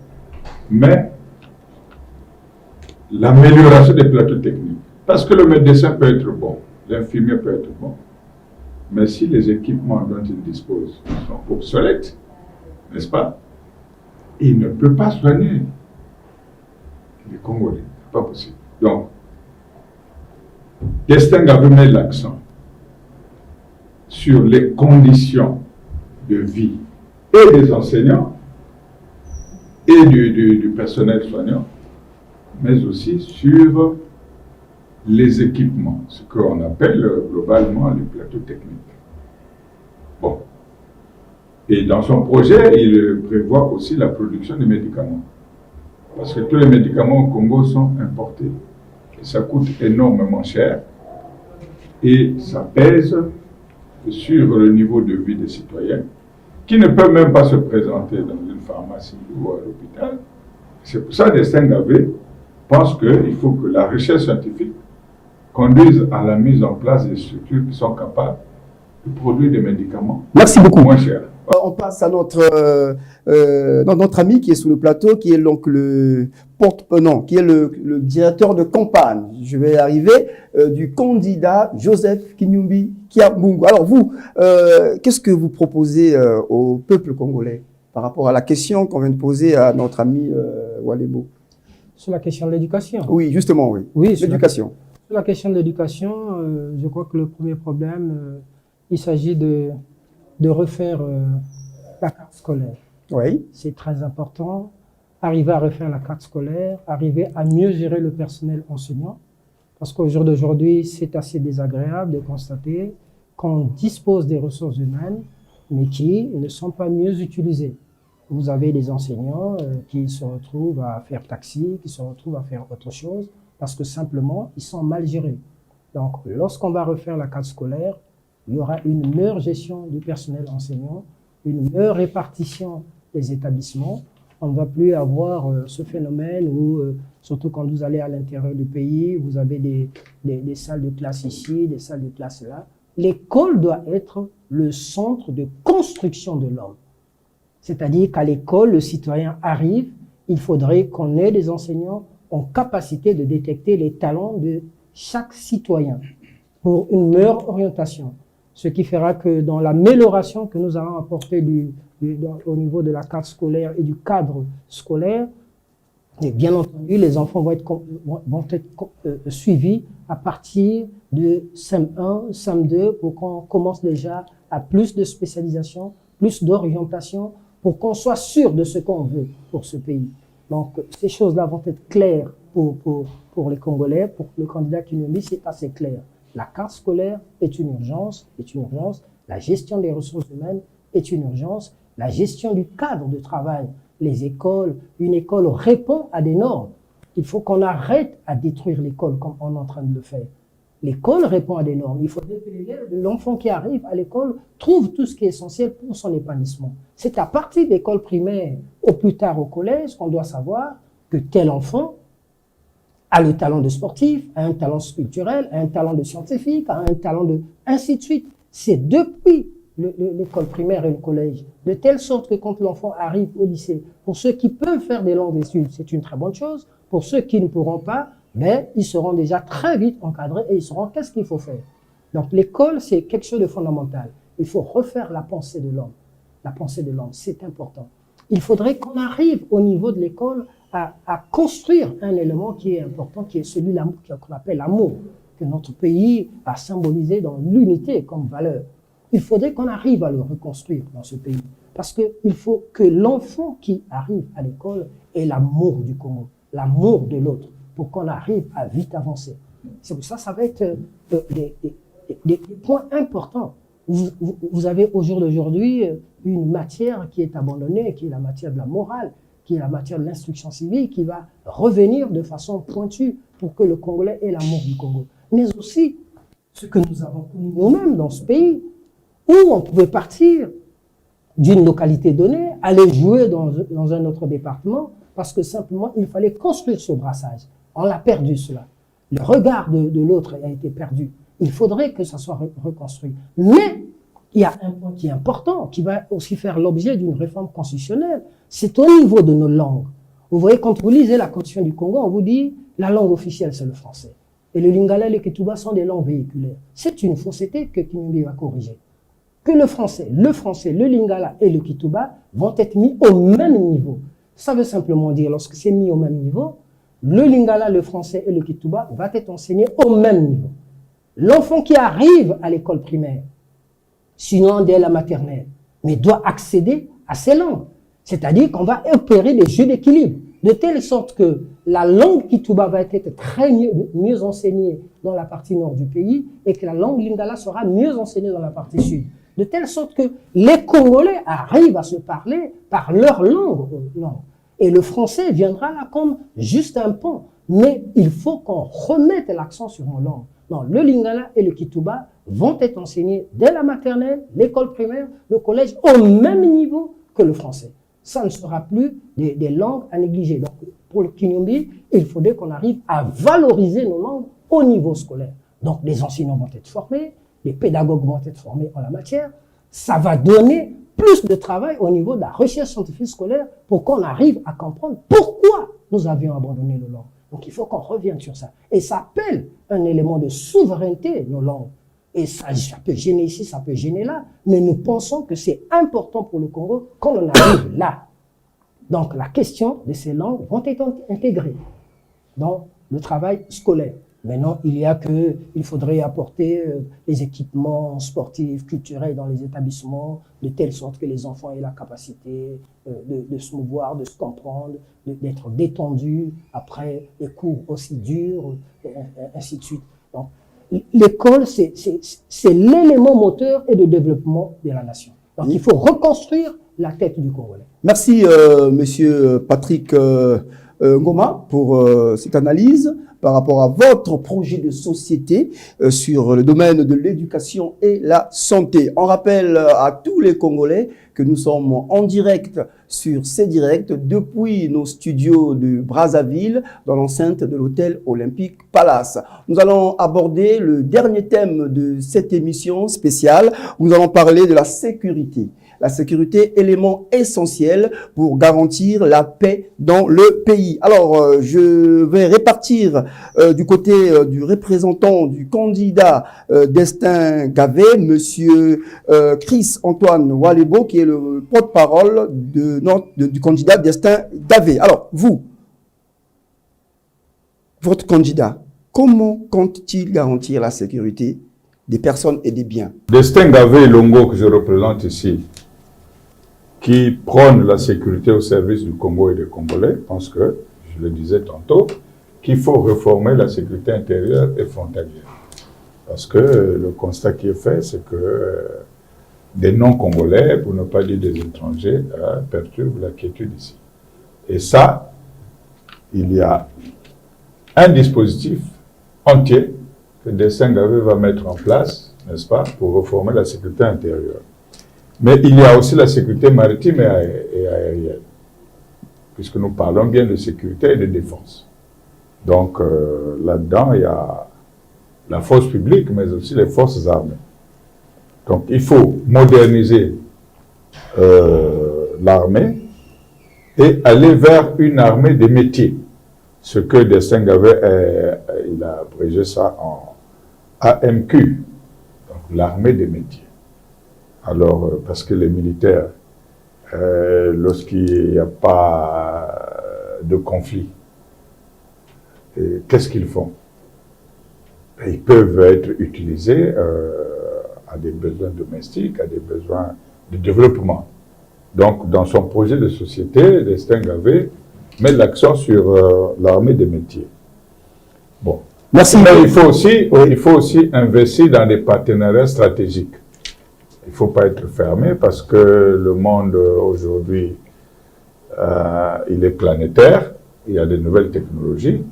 mais l'amélioration des plateaux techniques, parce que le médecin peut être bon, l'infirmier peut être bon, mais si les équipements dont il dispose sont obsolètes, n'est-ce pas, il ne peut pas soigner les Congolais. C'est pas possible. Donc, Destin Gavé met l'accent sur les conditions de vie et des enseignants et du personnel soignant, mais aussi sur les équipements, ce qu'on appelle globalement les plateaux techniques. Bon. Et dans son projet, il prévoit aussi la production des médicaments. Parce que tous les médicaments au Congo sont importés. Et ça coûte énormément cher. Et ça pèse sur le niveau de vie des citoyens, qui ne peuvent même pas se présenter dans une pharmacie ou à l'hôpital. C'est pour ça que Destin Gavé pense qu'il faut que la recherche scientifique conduise à la mise en place des structures qui sont capables de produire des médicaments moins chers. On passe à notre ami qui est sous le plateau, qui est donc qui est le directeur de campagne. Je vais arriver du candidat Joseph Kinyumbi Kiambungu. Alors vous, qu'est-ce que vous proposez au peuple congolais par rapport à la question qu'on vient de poser à notre ami Walebo? Sur la question de l'éducation. Oui, justement, oui. Oui, l'éducation. Sur la question de l'éducation, je crois que le premier problème, il s'agit de refaire la carte scolaire. Oui. C'est très important. Arriver à refaire la carte scolaire, arriver à mieux gérer le personnel enseignant. Parce qu'au jour d'aujourd'hui, c'est assez désagréable de constater qu'on dispose des ressources humaines, mais qui ne sont pas mieux utilisées. Vous avez des enseignants qui se retrouvent à faire taxi, qui se retrouvent à faire autre chose, parce que simplement, ils sont mal gérés. Donc, lorsqu'on va refaire la carte scolaire, il y aura une meilleure gestion du personnel enseignant, une meilleure répartition des établissements. On ne va plus avoir ce phénomène où, surtout quand vous allez à l'intérieur du pays, vous avez des salles de classe ici, des salles de classe là. L'école doit être le centre de construction de l'homme. C'est-à-dire qu'à l'école, le citoyen arrive il faudrait qu'on ait des enseignants en capacité de détecter les talents de chaque citoyen pour une meilleure orientation. Ce qui fera que dans l'amélioration que nous allons apporter au niveau de la carte scolaire et du cadre scolaire, et bien entendu, les enfants vont être suivis à partir de CM1, CM2 pour qu'on commence déjà à plus de spécialisation, plus d'orientation, pour qu'on soit sûr de ce qu'on veut pour ce pays. Donc, ces choses-là vont être claires pour les Congolais, pour le candidat Kinyombie, c'est assez clair. La carte scolaire est une urgence, la gestion des ressources humaines est une urgence, la gestion du cadre de travail, les écoles, une école répond à des normes. Il faut qu'on arrête à détruire l'école comme on est en train de le faire. L'école répond à des normes. Il faudrait que l'enfant qui arrive à l'école trouve tout ce qui est essentiel pour son épanouissement. C'est à partir de l'école primaire, au plus tard au collège, qu'on doit savoir que tel enfant a le talent de sportif, a un talent culturel, a un talent de scientifique, a un talent de... ainsi de suite. C'est depuis l'école primaire et le collège, de telle sorte que quand l'enfant arrive au lycée, pour ceux qui peuvent faire des longues études, c'est une très bonne chose. Pour ceux qui ne pourront pas, mais ils seront déjà très vite encadrés et ils sauront qu'est-ce qu'il faut faire. Donc l'école, c'est quelque chose de fondamental. Il faut refaire la pensée de l'homme. La pensée de l'homme, c'est important. Il faudrait qu'on arrive au niveau de l'école à construire un élément qui est important, qui est celui qu'on appelle l'amour, que notre pays a symbolisé dans l'unité comme valeur. Il faudrait qu'on arrive à le reconstruire dans ce pays. Parce qu'il faut que l'enfant qui arrive à l'école ait l'amour du Congo, l'amour de l'autre, pour qu'on arrive à vite avancer. C'est pour ça, ça va être des points importants. Vous avez au jour d'aujourd'hui une matière qui est abandonnée, qui est la matière de la morale, qui est la matière de l'instruction civique, qui va revenir de façon pointue pour que le Congolais ait l'amour du Congo. Mais aussi, ce que nous avons connu nous-mêmes dans ce pays, où on pouvait partir d'une localité donnée, aller jouer dans un autre département, parce que simplement, il fallait construire ce brassage. On l'a perdu, cela. Le regard de l'autre a été perdu. Il faudrait que ça soit reconstruit. Mais il y a un point qui est important, qui va aussi faire l'objet d'une réforme constitutionnelle. C'est au niveau de nos langues. Vous voyez, quand vous lisez la Constitution du Congo, on vous dit la langue officielle, c'est le français. Et le lingala et le kituba sont des langues véhiculaires. C'est une fausseté que Kinyombie va corriger. Que le français, le lingala et le kituba vont être mis au même niveau. Ça veut simplement dire, lorsque c'est mis au même niveau, le lingala, le français et le kituba vont être enseignés au même niveau. L'enfant qui arrive à l'école primaire, sinon dès la maternelle, mais doit accéder à ces langues. C'est-à-dire qu'on va opérer des jeux d'équilibre, de telle sorte que la langue kituba va être très mieux enseignée dans la partie nord du pays et que la langue lingala sera mieux enseignée dans la partie sud. De telle sorte que les Congolais arrivent à se parler par leur langue. Et le français viendra là comme juste un pont. Mais il faut qu'on remette l'accent sur nos langues. Non, le lingala et le kituba vont être enseignés dès la maternelle, l'école primaire, le collège, au même niveau que le français. Ça ne sera plus des langues à négliger. Donc, pour le Kinyombie, il faudrait qu'on arrive à valoriser nos langues au niveau scolaire. Donc, les enseignants vont être formés, les pédagogues vont être formés en la matière. Ça va donner plus de travail au niveau de la recherche scientifique scolaire pour qu'on arrive à comprendre pourquoi nous avions abandonné nos langues. Donc, il faut qu'on revienne sur ça. Et ça appelle un élément de souveraineté, nos langues. Et ça peut gêner ici, ça peut gêner là. Mais nous pensons que c'est important pour le Congo qu'on en arrive là. Donc, la question de ces langues vont être intégrées dans le travail scolaire. Maintenant, il faudrait apporter les équipements sportifs, culturels dans les établissements, de telle sorte que les enfants aient la capacité de se mouvoir, de se comprendre, d'être détendus après des cours aussi durs, ainsi de suite. Donc, l'école, c'est l'élément moteur et de développement de la nation. Donc, il faut reconstruire la tête du Congolais. Merci, monsieur Patrick Ngoma, pour cette analyse par rapport à votre projet de société sur le domaine de l'éducation et la santé. On rappelle à tous les Congolais que nous sommes en direct sur C-Direct depuis nos studios de Brazzaville dans l'enceinte de l'hôtel Olympique Palace. Nous allons aborder le dernier thème de cette émission spéciale. Nous allons parler de la sécurité. La sécurité, élément essentiel pour garantir la paix dans le pays. Alors, je vais répartir du côté du représentant du candidat Destin Gavé, monsieur Chris Antoine Walebo, qui est le porte-parole du candidat Destin Gavé. Alors, votre candidat, comment compte-t-il garantir la sécurité des personnes et des biens? Destin Gavé Longo, que je représente ici, qui prône la sécurité au service du Congo et des Congolais, pense que, je le disais tantôt, qu'il faut réformer la sécurité intérieure et frontalière. Parce que le constat qui est fait, c'est que des non-Congolais, pour ne pas dire des étrangers, perturbent la quiétude ici. Et ça, il y a un dispositif entier que Destin Gavé va mettre en place, n'est-ce pas, pour réformer la sécurité intérieure. Mais il y a aussi la sécurité maritime et aérienne, puisque nous parlons bien de sécurité et de défense. Donc là-dedans, il y a la force publique, mais aussi les forces armées. Donc il faut moderniser l'armée et aller vers une armée des métiers. Ce que Destin Gavé, il a abrégé ça en AMQ, donc l'armée des métiers. Alors, parce que les militaires, lorsqu'il n'y a pas de conflit, qu'est-ce qu'ils font? Ils peuvent être utilisés à des besoins domestiques, à des besoins de développement. Donc, dans son projet de société, Destin Gavé met l'accent sur l'armée des métiers. Bon. Merci. Mais il faut aussi investir dans des partenariats stratégiques. Il ne faut pas être fermé parce que le monde aujourd'hui, il est planétaire, il y a de nouvelles technologies.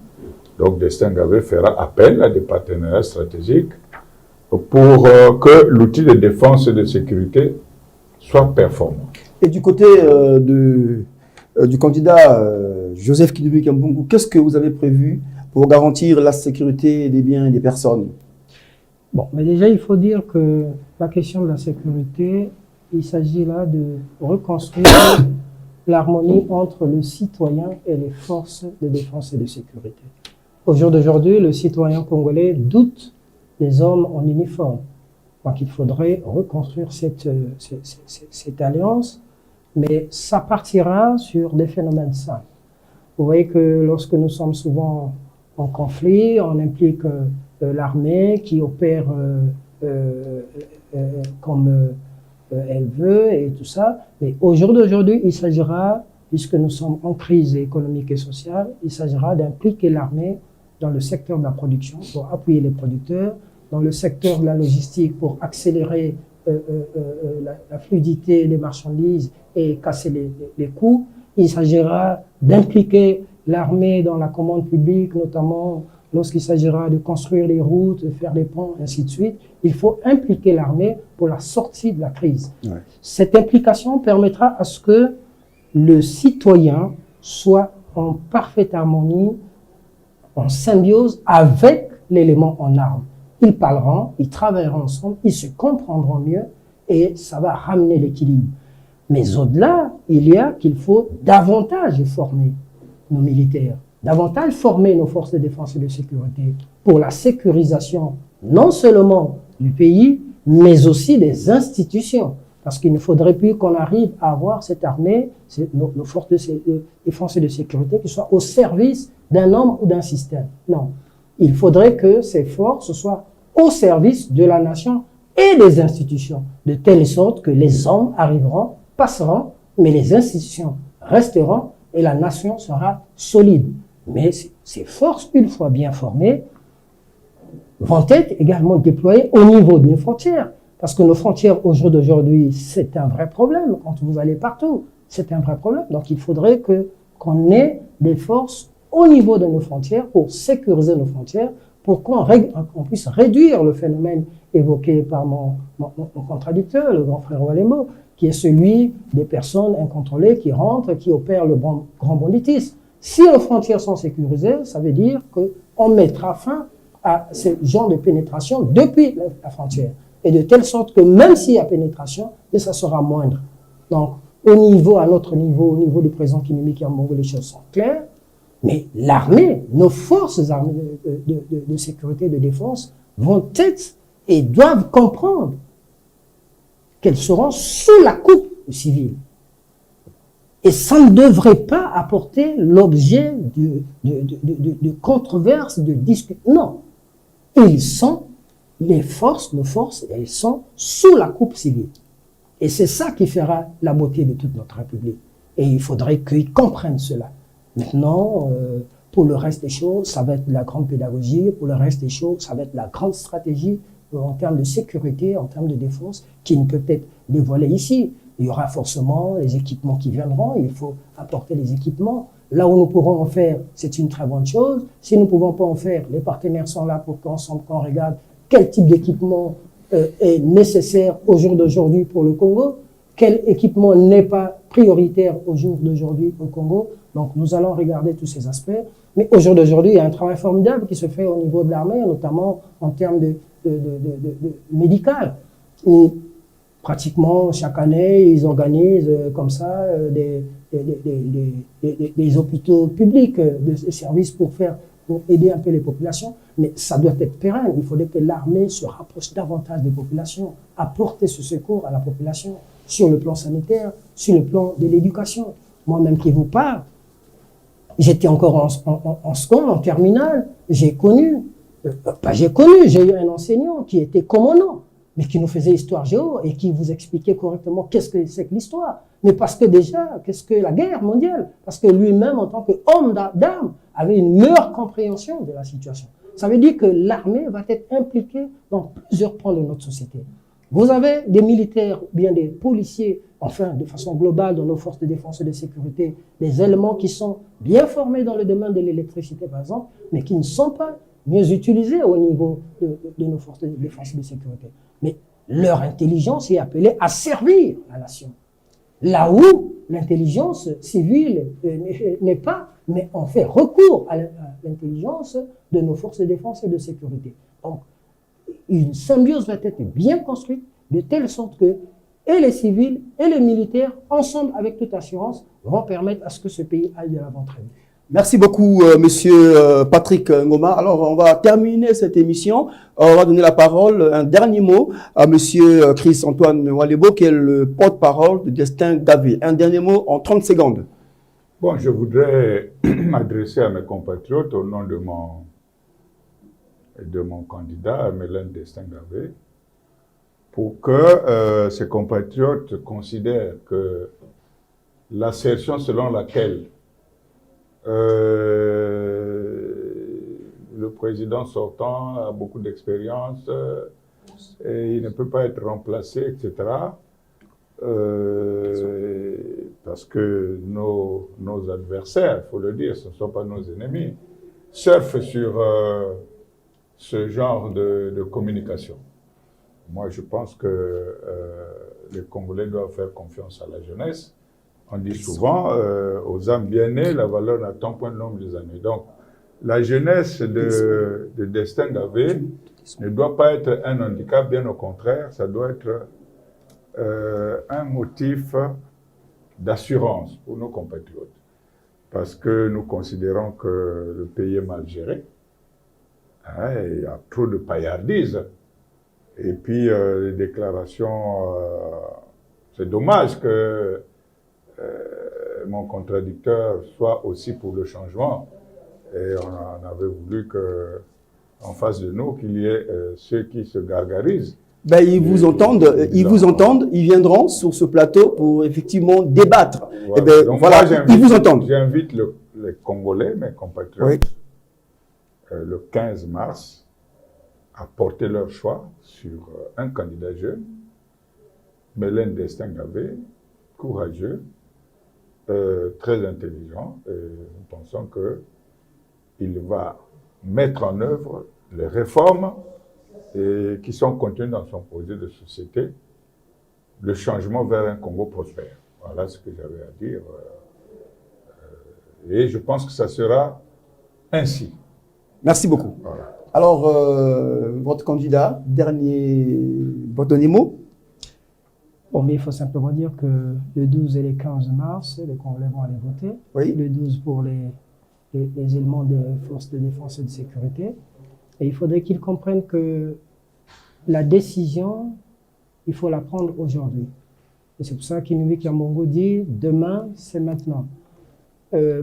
Donc, Destin Gavé fera appel à des partenariats stratégiques pour que l'outil de défense et de sécurité soit performant. Et du côté du candidat Joseph Kidoubi Kambungu, qu'est-ce que vous avez prévu pour garantir la sécurité des biens et des personnes? Bon, mais déjà, il faut dire que la question de la sécurité, il s'agit là de reconstruire l'harmonie entre le citoyen et les forces de défense et de sécurité. Au jour d'aujourd'hui, le citoyen congolais doute des hommes en uniforme. Donc, il faudrait reconstruire cette alliance, mais ça partira sur des phénomènes simples. Vous voyez que lorsque nous sommes souvent en conflit, on implique l'armée qui opère comme elle veut et tout ça. Mais au jour d'aujourd'hui, il s'agira, puisque nous sommes en crise économique et sociale, il s'agira d'impliquer l'armée dans le secteur de la production pour appuyer les producteurs, dans le secteur de la logistique pour accélérer la fluidité des marchandises et casser les coûts. Il s'agira d'impliquer l'armée dans la commande publique, notamment lorsqu'il s'agira de construire les routes, de faire des ponts, ainsi de suite. Il faut impliquer l'armée pour la sortie de la crise. Ouais. Cette implication permettra à ce que le citoyen soit en parfaite harmonie, en symbiose avec l'élément en armes. Ils parleront, ils travailleront ensemble, ils se comprendront mieux et ça va ramener l'équilibre. Mais au-delà, il y a qu'il faut davantage former nos militaires, davantage former nos forces de défense et de sécurité pour la sécurisation non seulement du pays, mais aussi des institutions. Parce qu'il ne faudrait plus qu'on arrive à avoir cette armée, nos forces de défense et de sécurité qui soient au service d'un homme ou d'un système. Non. Il faudrait que ces forces soient au service de la nation et des institutions, de telle sorte que les hommes arriveront, passeront, mais les institutions resteront et la nation sera solide. Mais ces forces, une fois bien formées, vont être également déployées au niveau de nos frontières. Parce que nos frontières, au jour d'aujourd'hui, c'est un vrai problème. Quand vous allez partout, c'est un vrai problème. Donc il faudrait qu'on ait des forces au niveau de nos frontières pour sécuriser nos frontières, pour qu'on puisse réduire le phénomène évoqué par mon contradicteur, le grand frère Walemo, qui est celui des personnes incontrôlées qui rentrent, qui opèrent le grand banditisme. Si nos frontières sont sécurisées, ça veut dire qu'on mettra fin à ce genre de pénétration depuis la frontière. Et de telle sorte que même s'il y a pénétration, ça sera moindre. Donc, à notre niveau, au niveau du président Kinumi Kiambongo, les choses sont claires. Mais l'armée, nos forces armées de sécurité et de défense vont être et doivent comprendre qu'elles seront sous la coupe civile. Et ça ne devrait pas apporter l'objet de controverses, de disputes. Non. Ils sont, nos forces, elles sont sous la coupe civile. Et c'est ça qui fera la beauté de toute notre République. Et il faudrait qu'ils comprennent cela. Maintenant, pour le reste des choses, ça va être la grande pédagogie. Pour le reste des choses, ça va être la grande stratégie en termes de sécurité, en termes de défense, qui ne peut être dévoilée ici. Il y aura forcément les équipements qui viendront. Il faut apporter les équipements. Là où nous pourrons en faire, c'est une très bonne chose. Si nous ne pouvons pas en faire, les partenaires sont là pour qu'ensemble, qu'on regarde quel type d'équipement est nécessaire au jour d'aujourd'hui pour le Congo, quel équipement n'est pas prioritaire au jour d'aujourd'hui au Congo. Donc nous allons regarder tous ces aspects. Mais au jour d'aujourd'hui, il y a un travail formidable qui se fait au niveau de l'armée, notamment en termes de médical, où pratiquement chaque année, ils organisent comme ça des hôpitaux publics, des services pour aider un peu les populations. Mais ça doit être pérenne. Il faudrait que l'armée se rapproche davantage des populations, apporter ce secours à la population sur le plan sanitaire, sur le plan de l'éducation. Moi-même qui vous parle, j'étais encore en seconde, en terminale, j'ai eu un enseignant qui était commandant, mais qui nous faisait histoire géo et qui vous expliquait correctement qu'est-ce que c'est que l'histoire. Mais parce que déjà, qu'est-ce que la guerre mondiale? Parce que lui-même, en tant qu'homme d'armes, avait une meilleure compréhension de la situation. Ça veut dire que l'armée va être impliquée dans plusieurs pans de notre société. Vous avez des militaires, bien des policiers, enfin, de façon globale, dans nos forces de défense et de sécurité, des éléments qui sont bien formés dans le domaine de l'électricité, par exemple, mais qui ne sont pas mieux utilisés au niveau de nos forces de défense et de sécurité. Mais leur intelligence est appelée à servir la nation. Là où l'intelligence civile n'est pas, mais on fait recours à l'intelligence de nos forces de défense et de sécurité. Donc, une symbiose va être bien construite de telle sorte que et les civils et les militaires, ensemble avec toute assurance, vont permettre à ce que ce pays aille de l'avant très vite. Merci beaucoup, monsieur Patrick Ngoma. Alors, on va terminer cette émission. On va donner la parole, un dernier mot, à monsieur Chris-Antoine Walebo, qui est le porte-parole de Destin Davé. Un dernier mot en 30 secondes. Bon, je voudrais m'adresser à mes compatriotes au nom de mon candidat, Mélène Destin Davé, pour que ces compatriotes considèrent que l'assertion selon laquelle le président sortant a beaucoup d'expérience et il ne peut pas être remplacé, etc. Parce que nos adversaires, il faut le dire, ce ne sont pas nos ennemis, surfent sur ce genre de communication. Moi, je pense que les Congolais doivent faire confiance à la jeunesse. On dit souvent, aux âmes bien nées, la valeur n'attend point le nombre des années. Donc, la jeunesse de Destin Davé ne doit pas être un handicap, bien au contraire, ça doit être un motif d'assurance pour nos compatriotes. Parce que nous considérons que le pays est mal géré. Hein, il y a trop de paillardise. Et puis, les déclarations, c'est dommage que mon contradicteur soit aussi pour le changement. Et on avait voulu qu'en face de nous, qu'il y ait ceux qui se gargarisent. Ben, ils vous entendent, ils viendront sur ce plateau pour effectivement débattre. Voilà. Et ben, donc voilà, moi, ils vous entendent. J'invite les Congolais, mes compatriotes, le 15 mars, à porter leur choix sur un candidat jeune, Mélène Destin Davé, courageux, très intelligent, et nous pensons qu'il va mettre en œuvre les réformes qui sont contenues dans son projet de société, le changement vers un Congo prospère. Voilà ce que j'avais à dire. Et je pense que ça sera ainsi. Merci beaucoup. Voilà. Alors, votre candidat, votre dernier mot? Bon, mais il faut simplement dire que le 12 et le 15 mars, les Congolais vont aller voter. Oui. Le 12 pour les éléments des forces de défense et de sécurité. Et il faudrait qu'ils comprennent que la décision, il faut la prendre aujourd'hui. Et c'est pour ça qu'Inouye Kiambongo dit « demain, c'est maintenant ».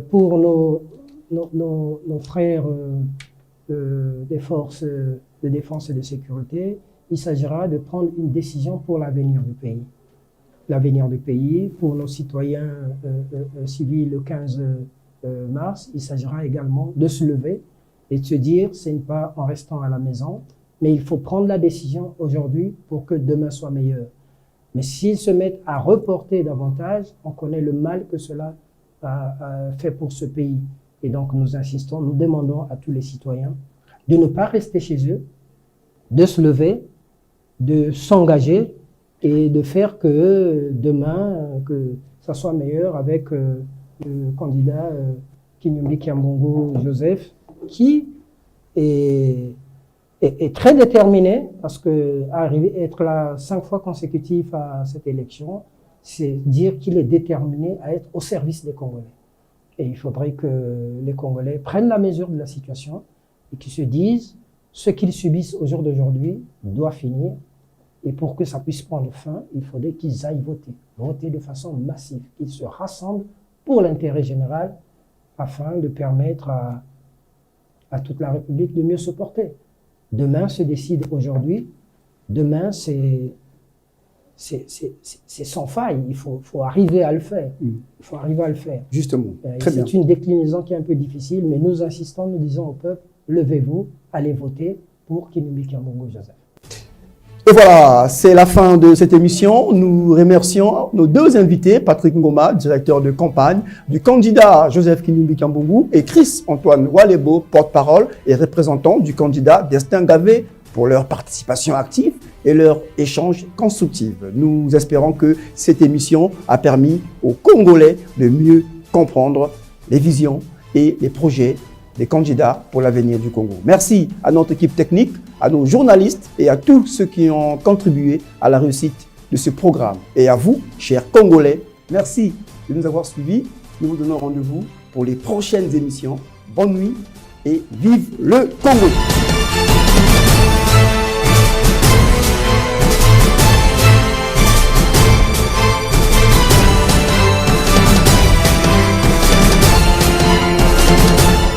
Pour nos frères des forces de défense et de sécurité, il s'agira de prendre une décision pour l'avenir du pays. L'avenir du pays, pour nos citoyens civils le 15 mars, il s'agira également de se lever et de se dire, ce n'est pas en restant à la maison, mais il faut prendre la décision aujourd'hui pour que demain soit meilleur. Mais s'ils se mettent à reporter davantage, on connaît le mal que cela a fait pour ce pays. Et donc nous insistons, nous demandons à tous les citoyens de ne pas rester chez eux, de se lever, de s'engager et de faire que demain, que ça soit meilleur avec le candidat Kinyombé Kiambongo Joseph, qui est très déterminé, parce que être là 5 fois consécutif à cette élection, c'est dire qu'il est déterminé à être au service des Congolais. Et il faudrait que les Congolais prennent la mesure de la situation et qu'ils se disent ce qu'ils subissent au jour d'aujourd'hui doit finir. Et pour que ça puisse prendre fin, il faudrait qu'ils aillent voter de façon massive, qu'ils se rassemblent pour l'intérêt général afin de permettre à toute la République de mieux se porter. Demain se décide aujourd'hui, demain c'est sans faille, il faut arriver à le faire. Il faut arriver à le faire. Justement, très bien. C'est une déclinaison qui est un peu difficile, mais nous insistons, nous disons au peuple, levez-vous, allez voter pour Kinyombé Kiambongo Joseph. Et voilà, c'est la fin de cette émission. Nous remercions nos 2 invités, Patrick Ngoma, directeur de campagne du candidat Joseph Kinyombé Kiambongo, et Chris-Antoine Walebo, porte-parole et représentant du candidat Destin Gavé, pour leur participation active et leur échange constructif. Nous espérons que cette émission a permis aux Congolais de mieux comprendre les visions et les projets des candidats pour l'avenir du Congo. Merci à notre équipe technique, à nos journalistes et à tous ceux qui ont contribué à la réussite de ce programme. Et à vous, chers Congolais, merci de nous avoir suivis. Nous vous donnons rendez-vous pour les prochaines émissions. Bonne nuit et vive le Congo!